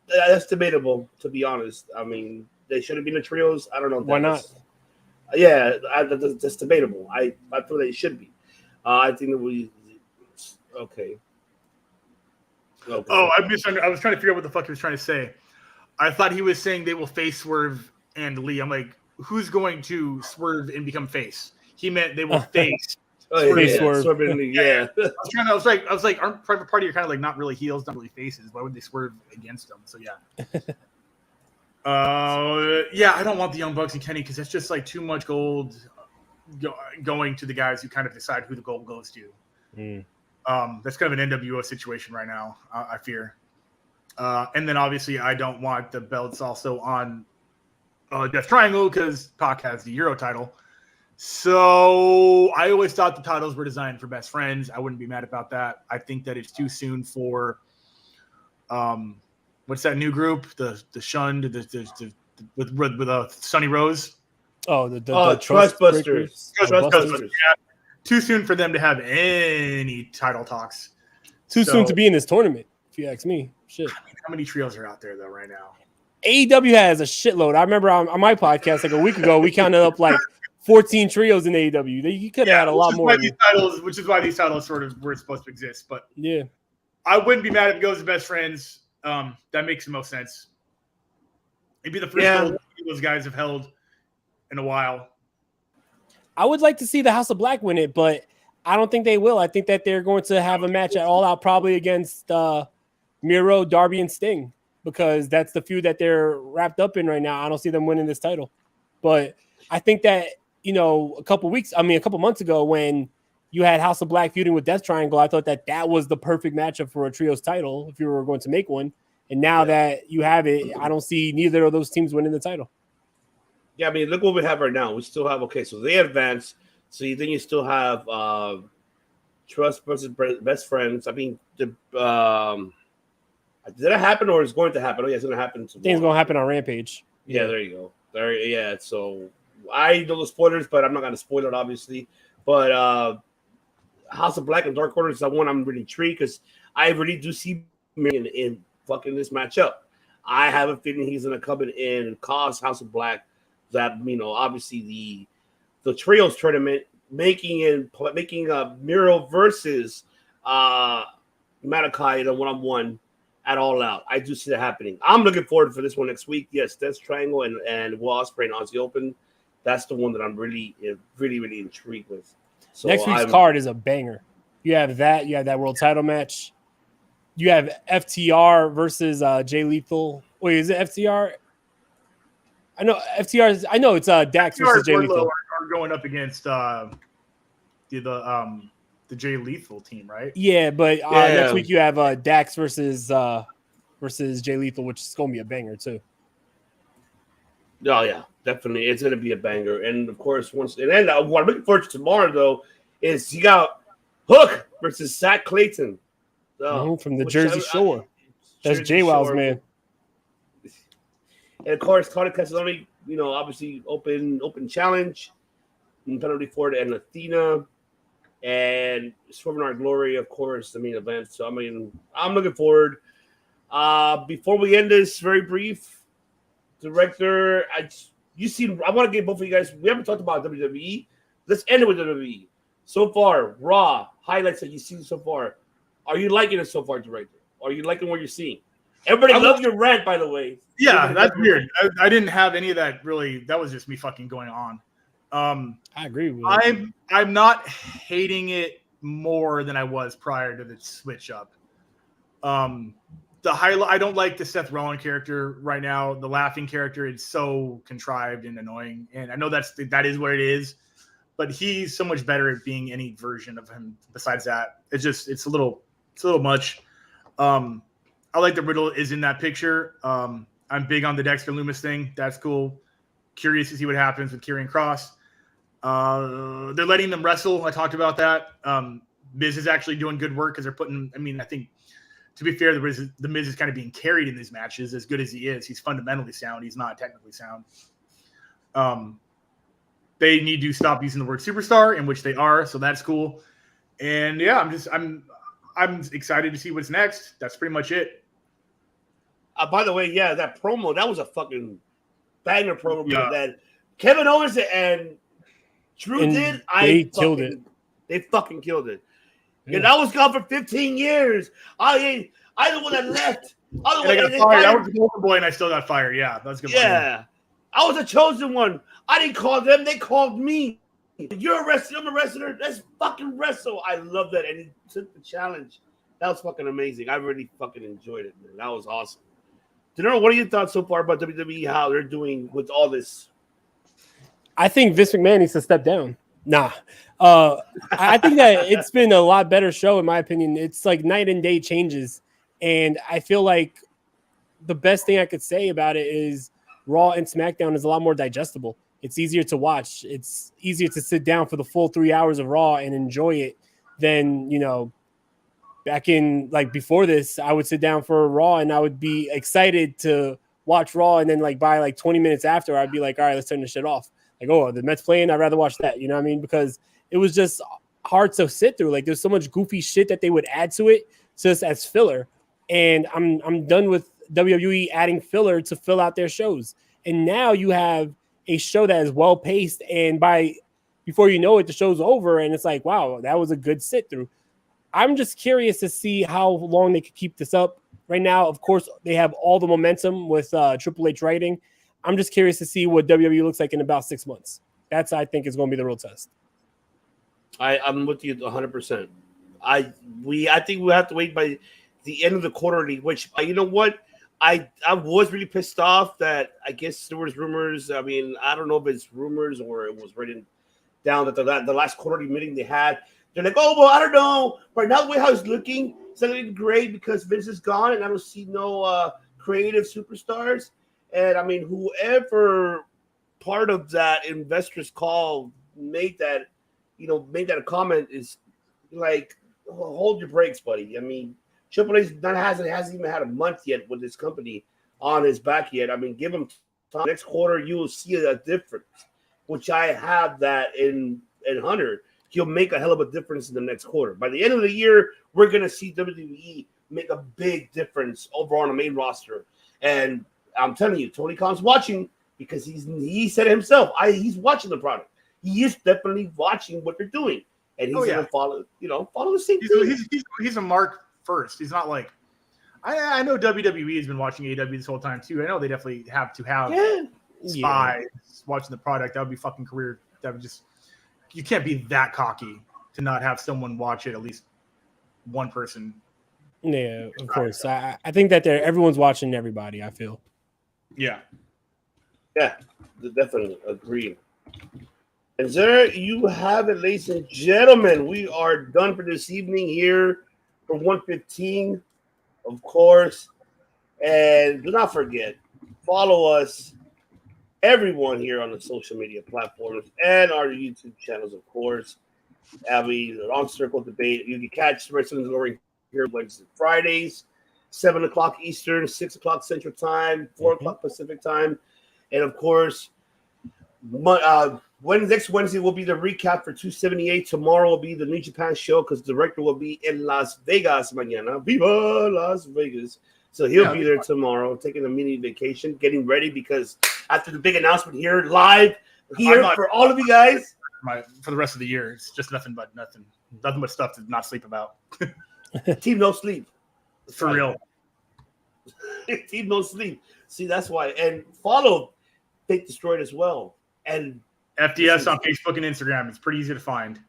that's debatable, to be honest. I mean, they should have been the trios. I don't know. Why not? Yeah, that's debatable. I feel they should be. I think that we okay. Oh, I was trying to figure out what the fuck he was trying to say. I thought he was saying they will face Swerve and Lee. I'm like, who's going to swerve and become face? He meant they will face. Swerve and Lee, yeah. I was like, aren't Private Party are kind of like not really heels, not really faces? Why would they swerve against them? So yeah. Yeah, I don't want the Young Bucks and Kenny, because it's just like too much gold going to the guys who kind of decide who the gold goes to. That's kind of an NWO situation right now, I fear. And then obviously I don't want the belts also on Death Triangle, because Pac has the Euro title. So I always thought the titles were designed for best friends. I wouldn't be mad about that. I think that it's too soon for what's that new group? The Shunned, with Sonny Rose. Oh, the Trustbusters. Trustbusters. Yeah. Too soon for them to have any title talks. Too soon to be in this tournament, if you ask me. Shit. I mean, how many trios are out there though right now? AEW has a shitload. I remember on my podcast like a week ago, we counted up like 14 trios in AEW. You could have had a lot more. Which is why these titles sort of were supposed to exist. But yeah, I wouldn't be mad if it goes to best friends. That makes the most sense. It'd be the first gold those guys have held in a while. I would like to see the House of Black win it, but I don't think they will. I think that they're going to have a match at All Out, probably against Miro, Darby, and Sting, because that's the feud that they're wrapped up in right now. I don't see them winning this title. But I think that, a couple months ago when you had House of Black feuding with Death Triangle, I thought that was the perfect matchup for a trios title if you were going to make one. And now that you have it, I don't see neither of those teams winning the title. Yeah, I mean, look what we have right now. We still have, so they advance. So you think you still have Trust versus Best Friends. I mean, did that happen or is going to happen? Oh, yeah, it's going to happen tomorrow. I think it's going to happen on Rampage. Yeah, there you go. So I know the spoilers, but I'm not going to spoil it, obviously. But House of Black and Dark Order is the one I'm really intrigued because I really do see him in fucking this matchup. I have a feeling he's going to come in and cause House of Black that, obviously the trios tournament, making Miro versus Malachi in a one-on-one at All Out. I do see that happening. I'm looking forward for this one next week. Yes, Death Triangle and Will Ospreay and Aussie Open. That's the one that I'm really, really, really intrigued with. So next week's card is a banger. You have that. You have that world title match. You have FTR versus Jay Lethal. Wait, is it FTR? I know FTR. I know it's Dax versus Jay Lethal. Are going up against the Jay Lethal team, right? Yeah, but next week you have Dax versus Jay Lethal, which is going to be a banger too. Oh yeah, definitely, it's going to be a banger. And of course, what I'm looking forward to tomorrow though is you got Hook versus Zach Clayton from the Jersey Shore. That's JWoww's man. And of course, Carter Castellani, obviously open challenge, and penalty for it, and Athena, and Swerve in Our Glory, of course, the main event. So I'm looking forward. Before we end this, very brief, director, I want to get both of you guys. We haven't talked about WWE. Let's end it with WWE. So far, Raw highlights that you've seen so far. Are you liking it so far, director? Are you liking what you're seeing? Everybody loves your rant, by the way. Yeah, that's weird. I didn't have any of that really. That was just me fucking going on. I agree with you. I'm not hating it more than I was prior to the switch up. The highlight. I don't like the Seth Rollins character right now. The laughing character is so contrived and annoying, and I know that is what it is. But he's so much better at being any version of him. Besides that, it's a little much. I like that Riddle is in that picture. I'm big on the Dexter Lumis thing. That's cool. Curious to see what happens with Karrion Kross. They're letting them wrestle. I talked about that. Miz is actually doing good work because they're putting. I think to be fair, the Miz is kind of being carried in these matches. As good as he is, he's fundamentally sound. He's not technically sound. They need to stop using the word superstar, in which they are. So that's cool. And yeah, I'm excited to see what's next. That's pretty much it. By the way, that promo, that was a fucking banger promo that Kevin Owens and Drew did. They killed it. They fucking killed it. Yeah, that was gone for 15 years. I the one that left. I got fired. I was the golden boy and I still got fired. Yeah, that's good. Yeah. I was the chosen one. I didn't call them. They called me. You're a wrestler. I'm a wrestler. Let's fucking wrestle. I love that. And he took the challenge. That was fucking amazing. I really fucking enjoyed it, man. That was awesome. Denaro, what are your thoughts so far about WWE, how they're doing with all this? I think Vince McMahon needs to step down. Nah. I think that it's been a lot better show, in my opinion. It's like night and day changes. And I feel like the best thing I could say about it is Raw and SmackDown is a lot more digestible. It's easier to watch. It's easier to sit down for the full 3 hours of Raw and enjoy it than, back in before this, I would sit down for Raw and I would be excited to watch Raw. And then by 20 minutes after, I'd be like, all right, let's turn this shit off. The Mets playing, I'd rather watch that. You know what I mean? Because it was just hard to sit through. There's so much goofy shit that they would add to it just as filler. And I'm done with WWE adding filler to fill out their shows. And now you have a show that is well paced. And before you know it, the show's over. And it's like, wow, that was a good sit through. I'm just curious to see how long they could keep this up. Right now, of course, they have all the momentum with Triple H writing. I'm just curious to see what WWE looks like in about 6 months. That's, I think, is going to be the real test. I'm with you 100%. I think we have to wait by the end of the quarterly. Which you know what, I was really pissed off that I guess there was rumors. I mean, I don't know if it's rumors or it was written down that the last quarterly meeting they had, they're like, oh well, I don't know. Right now, the way how it's looking great because Vince is gone and I don't see no creative superstars. And I mean, whoever part of that investors call made that a comment is like, hold your brakes, buddy. I mean, Triple H hasn't even had a month yet with this company on his back yet. I mean, give him time. Next quarter, you will see a difference, which I have that in Hunter. He'll make a hell of a difference in the next quarter. By the end of the year, we're going to see WWE make a big difference overall on the main roster. And I'm telling you, Tony Khan's watching because he said it himself. He's watching the product. He is definitely watching what they're doing, and he's going to follow the same thing. He's a mark first. He's not like I know WWE has been watching AEW this whole time too. I know they definitely have to have spies watching the product. That would be fucking career. That would just you can't be that cocky to not have someone watch it. At least one person. Yeah, of course. I think that everyone's watching everybody. I feel. Yeah, definitely agree. And there you have it, ladies and gentlemen. We are done for this evening here for 115, of course. And do not forget, follow us, everyone here on the social media platforms and our YouTube channels, of course. The Long Circle Debate. You can catch Wrestling Delorean here Wednesdays and Fridays, 7 o'clock Eastern, 6 o'clock Central Time, 4 o'clock Pacific Time. And, of course, next Wednesday will be the recap for 278. Tomorrow will be the New Japan show because the director will be in Las Vegas mañana. Viva Las Vegas. So he'll be there tomorrow, taking a mini vacation, getting ready because after the big announcement here, live here for all of you guys. For the rest of the year, it's just nothing but stuff to not sleep about. Team no sleep. For real. Team no sleep. See, that's why. And follow Fake Destroyed as well. And FDS on Facebook and Instagram. It's pretty easy to find.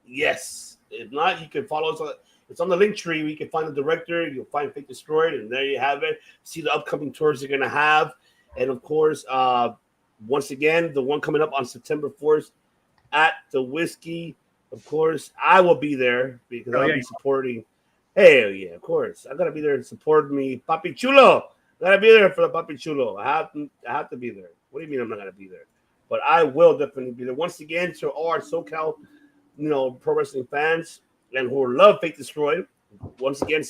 Yes. If not, you can follow us it's on the link tree. We can find the director. You'll find Fake Destroyed, and there you have it. See the upcoming tours they're going to have. And, of course, once again, the one coming up on September 4th at the Whiskey. Of course, I will be there because I'll be supporting. Hell yeah, of course. I got to be there to support me. Papi Chulo. I got to be there for the Papi Chulo. I have to be there. What do you mean I'm not going to be there? But I will definitely be there. Once again, to all our SoCal, pro wrestling fans and who love Fake Destroyed. Once again,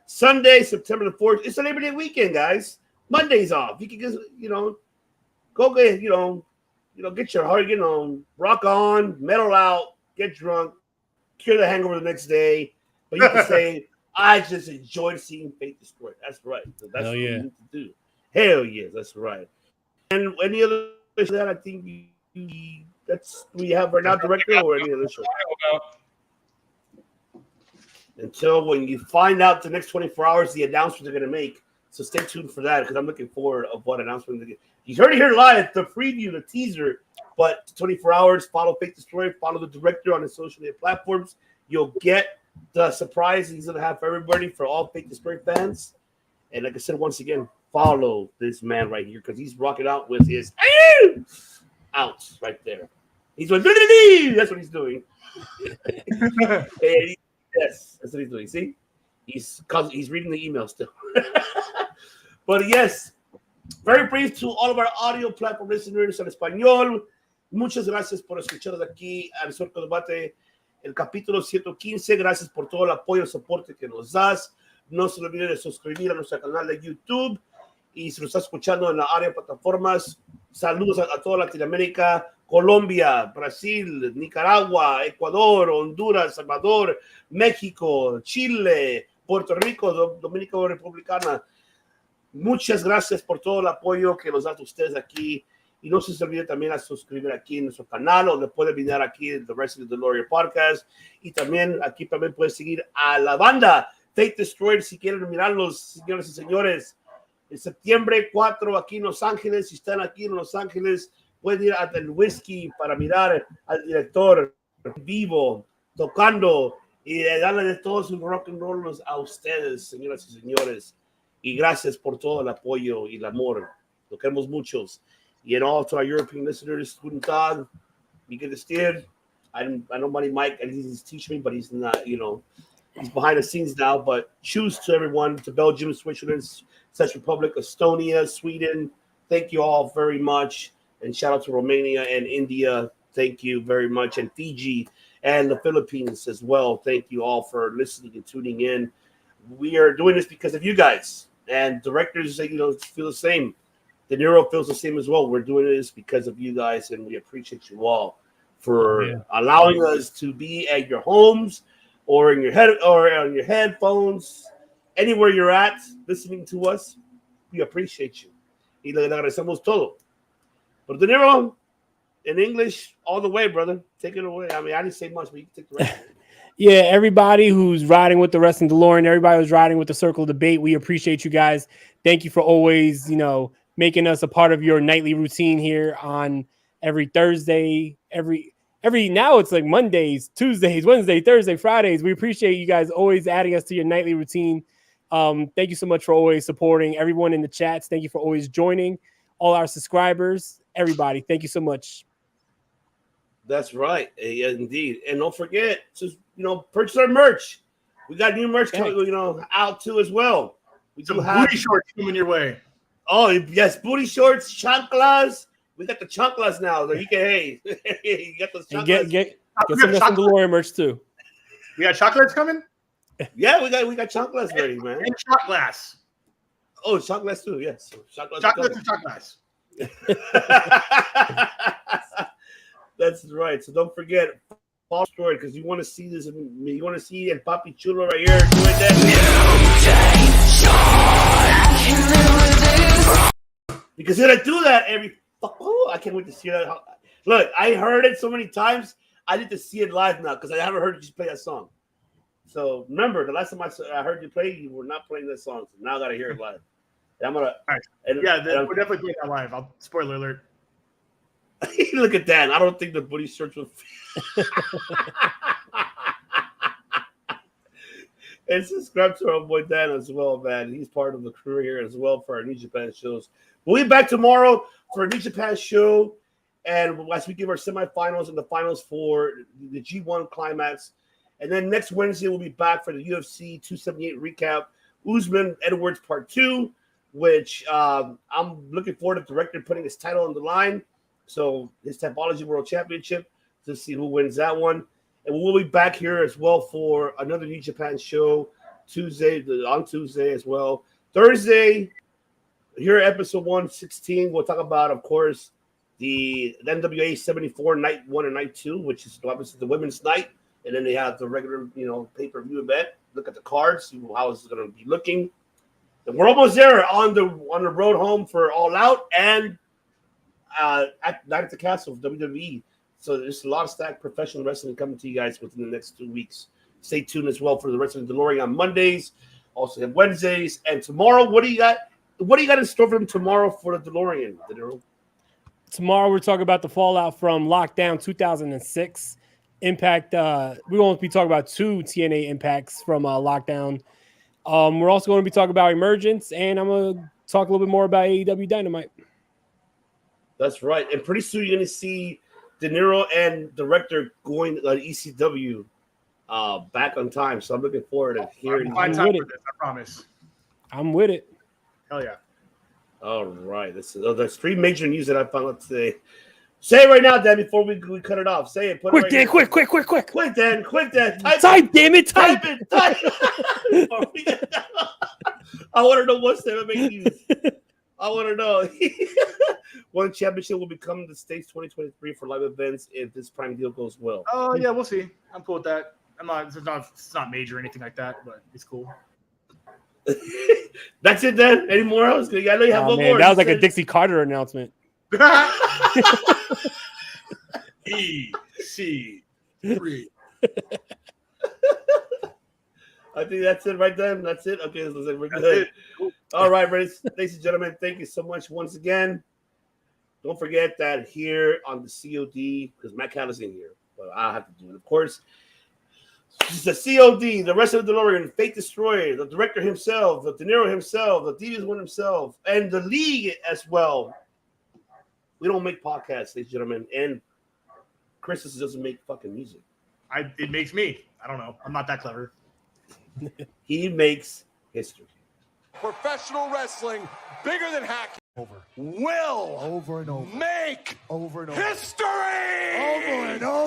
Sunday, September the 4th. It's a Labor Day weekend, guys. Monday's off. You can just, go get, get your heart, rock on, metal out, get drunk, cure the hangover the next day. But you can say, I just enjoyed seeing Fate Destroyed. That's right. So that's what you need to do. Hell yes, that's right. And any other show that I think that's we have right now, director, or any other show? Until when you find out the next 24 hours, the announcements they're going to make. So stay tuned for that because I'm looking forward of what announcement they get. You heard it here live, the preview, the teaser. But 24 hours, follow Fake Destroyed, follow the director on his social media platforms. You'll get the surprise he's going to have for everybody, for all Fake Destroyed fans. And like I said, once again, follow this man right here because he's rocking out with his outs right there. He's going, that's what he's doing. Yes, that's what he's doing. See? He's reading the email still. But yes, very brief to all of our audio platform listeners en español. Muchas gracias por escucharnos aquí al Circo Debate, el capítulo 115. Gracias por todo el apoyo y soporte que nos das. No se olviden de suscribir a nuestro canal de YouTube. Y si nos está escuchando en la área de plataformas, saludos a toda Latinoamérica, Colombia, Brasil, Nicaragua, Ecuador, Honduras, Salvador, México, Chile, Puerto Rico, Dominicana Republicana. Muchas gracias por todo el apoyo que nos dan ustedes aquí. Y no se olviden también a suscribir aquí en nuestro canal, donde pueden venir aquí en The Wrestling Delorean Podcast. Y también aquí también pueden seguir a la banda Fake Destroyed si quieren mirarlos, señores y señores. En septiembre 4 aquí en Los Ángeles. Si están aquí en Los Ángeles, pueden ir hasta el Whiskey para mirar al director vivo, tocando y darle de todos sus rock and rolls a ustedes, señoras y señores. Y gracias por todo el apoyo y el amor. Lo queremos muchos. Y all to our European listeners, guten Tag, wie geht es dir? I know Money Mike, and he's teaching me, but he's not, he's behind the scenes now. But choose to everyone, to Belgium, Switzerland, Czech Republic, Estonia, Sweden. Thank you all very much. And shout out to Romania and India. Thank you very much. And Fiji and the Philippines as well. Thank you all for listening and tuning in. We are doing this because of you guys. And directors, feel the same. De Niro feels the same as well. We're doing this because of you guys, and we appreciate you all for allowing us to be at your homes or in your head or on your headphones, anywhere you're at, listening to us. We appreciate you. Y le agradecemos todo. But De Niro, in English, all the way, brother. Take it away. I mean, I didn't say much, but you can take the rest of it. Yeah, everybody who's riding with the Wrestling Delorean, everybody who's riding with the Circle of Debate, we appreciate you guys. Thank you for always, making us a part of your nightly routine here on every Thursday, every now it's like Mondays, Tuesdays, Wednesday, Thursday, Fridays. We appreciate you guys always adding us to your nightly routine. Thank you so much for always supporting everyone in the chats. Thank you for always joining all our subscribers, everybody. Thank you so much. That's right. Yeah, indeed. And don't forget to, purchase our merch. We got new merch coming, out too as well. We do have booty shorts coming your way. Oh, yes, booty shorts, chanclas. We got the chanclas now. So you can, you got those chanclas. Get some Wrestling Delorean merch too. We got chocolates coming? Yeah, we got chanclas ready, man. And shot glass. Oh, shot glass too, yes. Shot glass Chocolates and shot glass. That's right. So don't forget, Paul Story, because you want to see this. You want to see El Papi Chulo right here doing that. Because he's gonna do that every. Oh, I can't wait to see that. Look, I heard it so many times. I need to see it live now because I haven't heard you just play that song. So remember, the last time I heard you play, you were not playing that song. So now I gotta hear it live. And I'm gonna. All right. We're definitely playing that live. Spoiler alert. Look at that. I don't think the booty shorts will. And subscribe to our boy Dan as well, man. He's part of the crew here as well for our New Japan shows. We'll be back tomorrow for a New Japan show. And as we give our semifinals and the finals for the G1 climax. And then next Wednesday, we'll be back for the UFC 278 recap. Usman Edwards Part 2, which I'm looking forward to the director putting his title on the line. So his Typology World Championship to see who wins that one. And we'll be back here as well for another New Japan show on Tuesday as well. Thursday, here episode 116, we'll talk about, of course, the NWA 74 night 1 and night 2, which is obviously the women's night. And then they have the regular, pay-per-view event. Look at the cards, see how it's going to be looking. And we're almost there on the road home for All Out and at Night at the Castle of WWE. So there's a lot of stacked professional wrestling coming to you guys within the next 2 weeks. Stay tuned as well for the Wrestling Delorean on Mondays, also have Wednesdays, and tomorrow. What do you got? What do you got in store for them tomorrow for the DeLorean? Tomorrow we're talking about the fallout from Lockdown 2006. Impact. We won't be talking about 2 TNA impacts from Lockdown. We're also going to be talking about Emergence, and I'm going to talk a little bit more about AEW Dynamite. That's right. And pretty soon you're going to see De Niro and director going ECW back on time. So I'm looking forward to hearing. I'm time for this, I promise. I'm with it. Hell yeah. All right. There's 3 major news that I found out today. Say it right now, Dan, before we cut it off. Say it. Put quick, it right Dan, here. quick. Quick, Dan. Type, damn it, type. I want to know what's the MMA news. I want to know. One championship will become the States 2023 for live events if this prime deal goes well. Oh, yeah, we'll see. I'm cool with that. It's not major or anything like that, but it's cool. That's it, then. Any more else? I know you have one more. That was like a Dixie Carter announcement. EC3. I think that's it right then. That's it. Okay, we're good. All right, ladies and gentlemen, thank you so much once again. Don't forget that here on the COD, because Matt Cal is in here, but I'll have to do it. Of course, the COD, the Wrestling Delorean, Fate Destroyer, the director himself, the De Niro himself, the Devious One himself, and the League as well. We don't make podcasts, ladies and gentlemen, and Chris doesn't make fucking music. It makes me. I don't know. I'm not that clever. He makes history. Professional wrestling, bigger than hacking. Will Over and over. make Over and over. history. Over and over.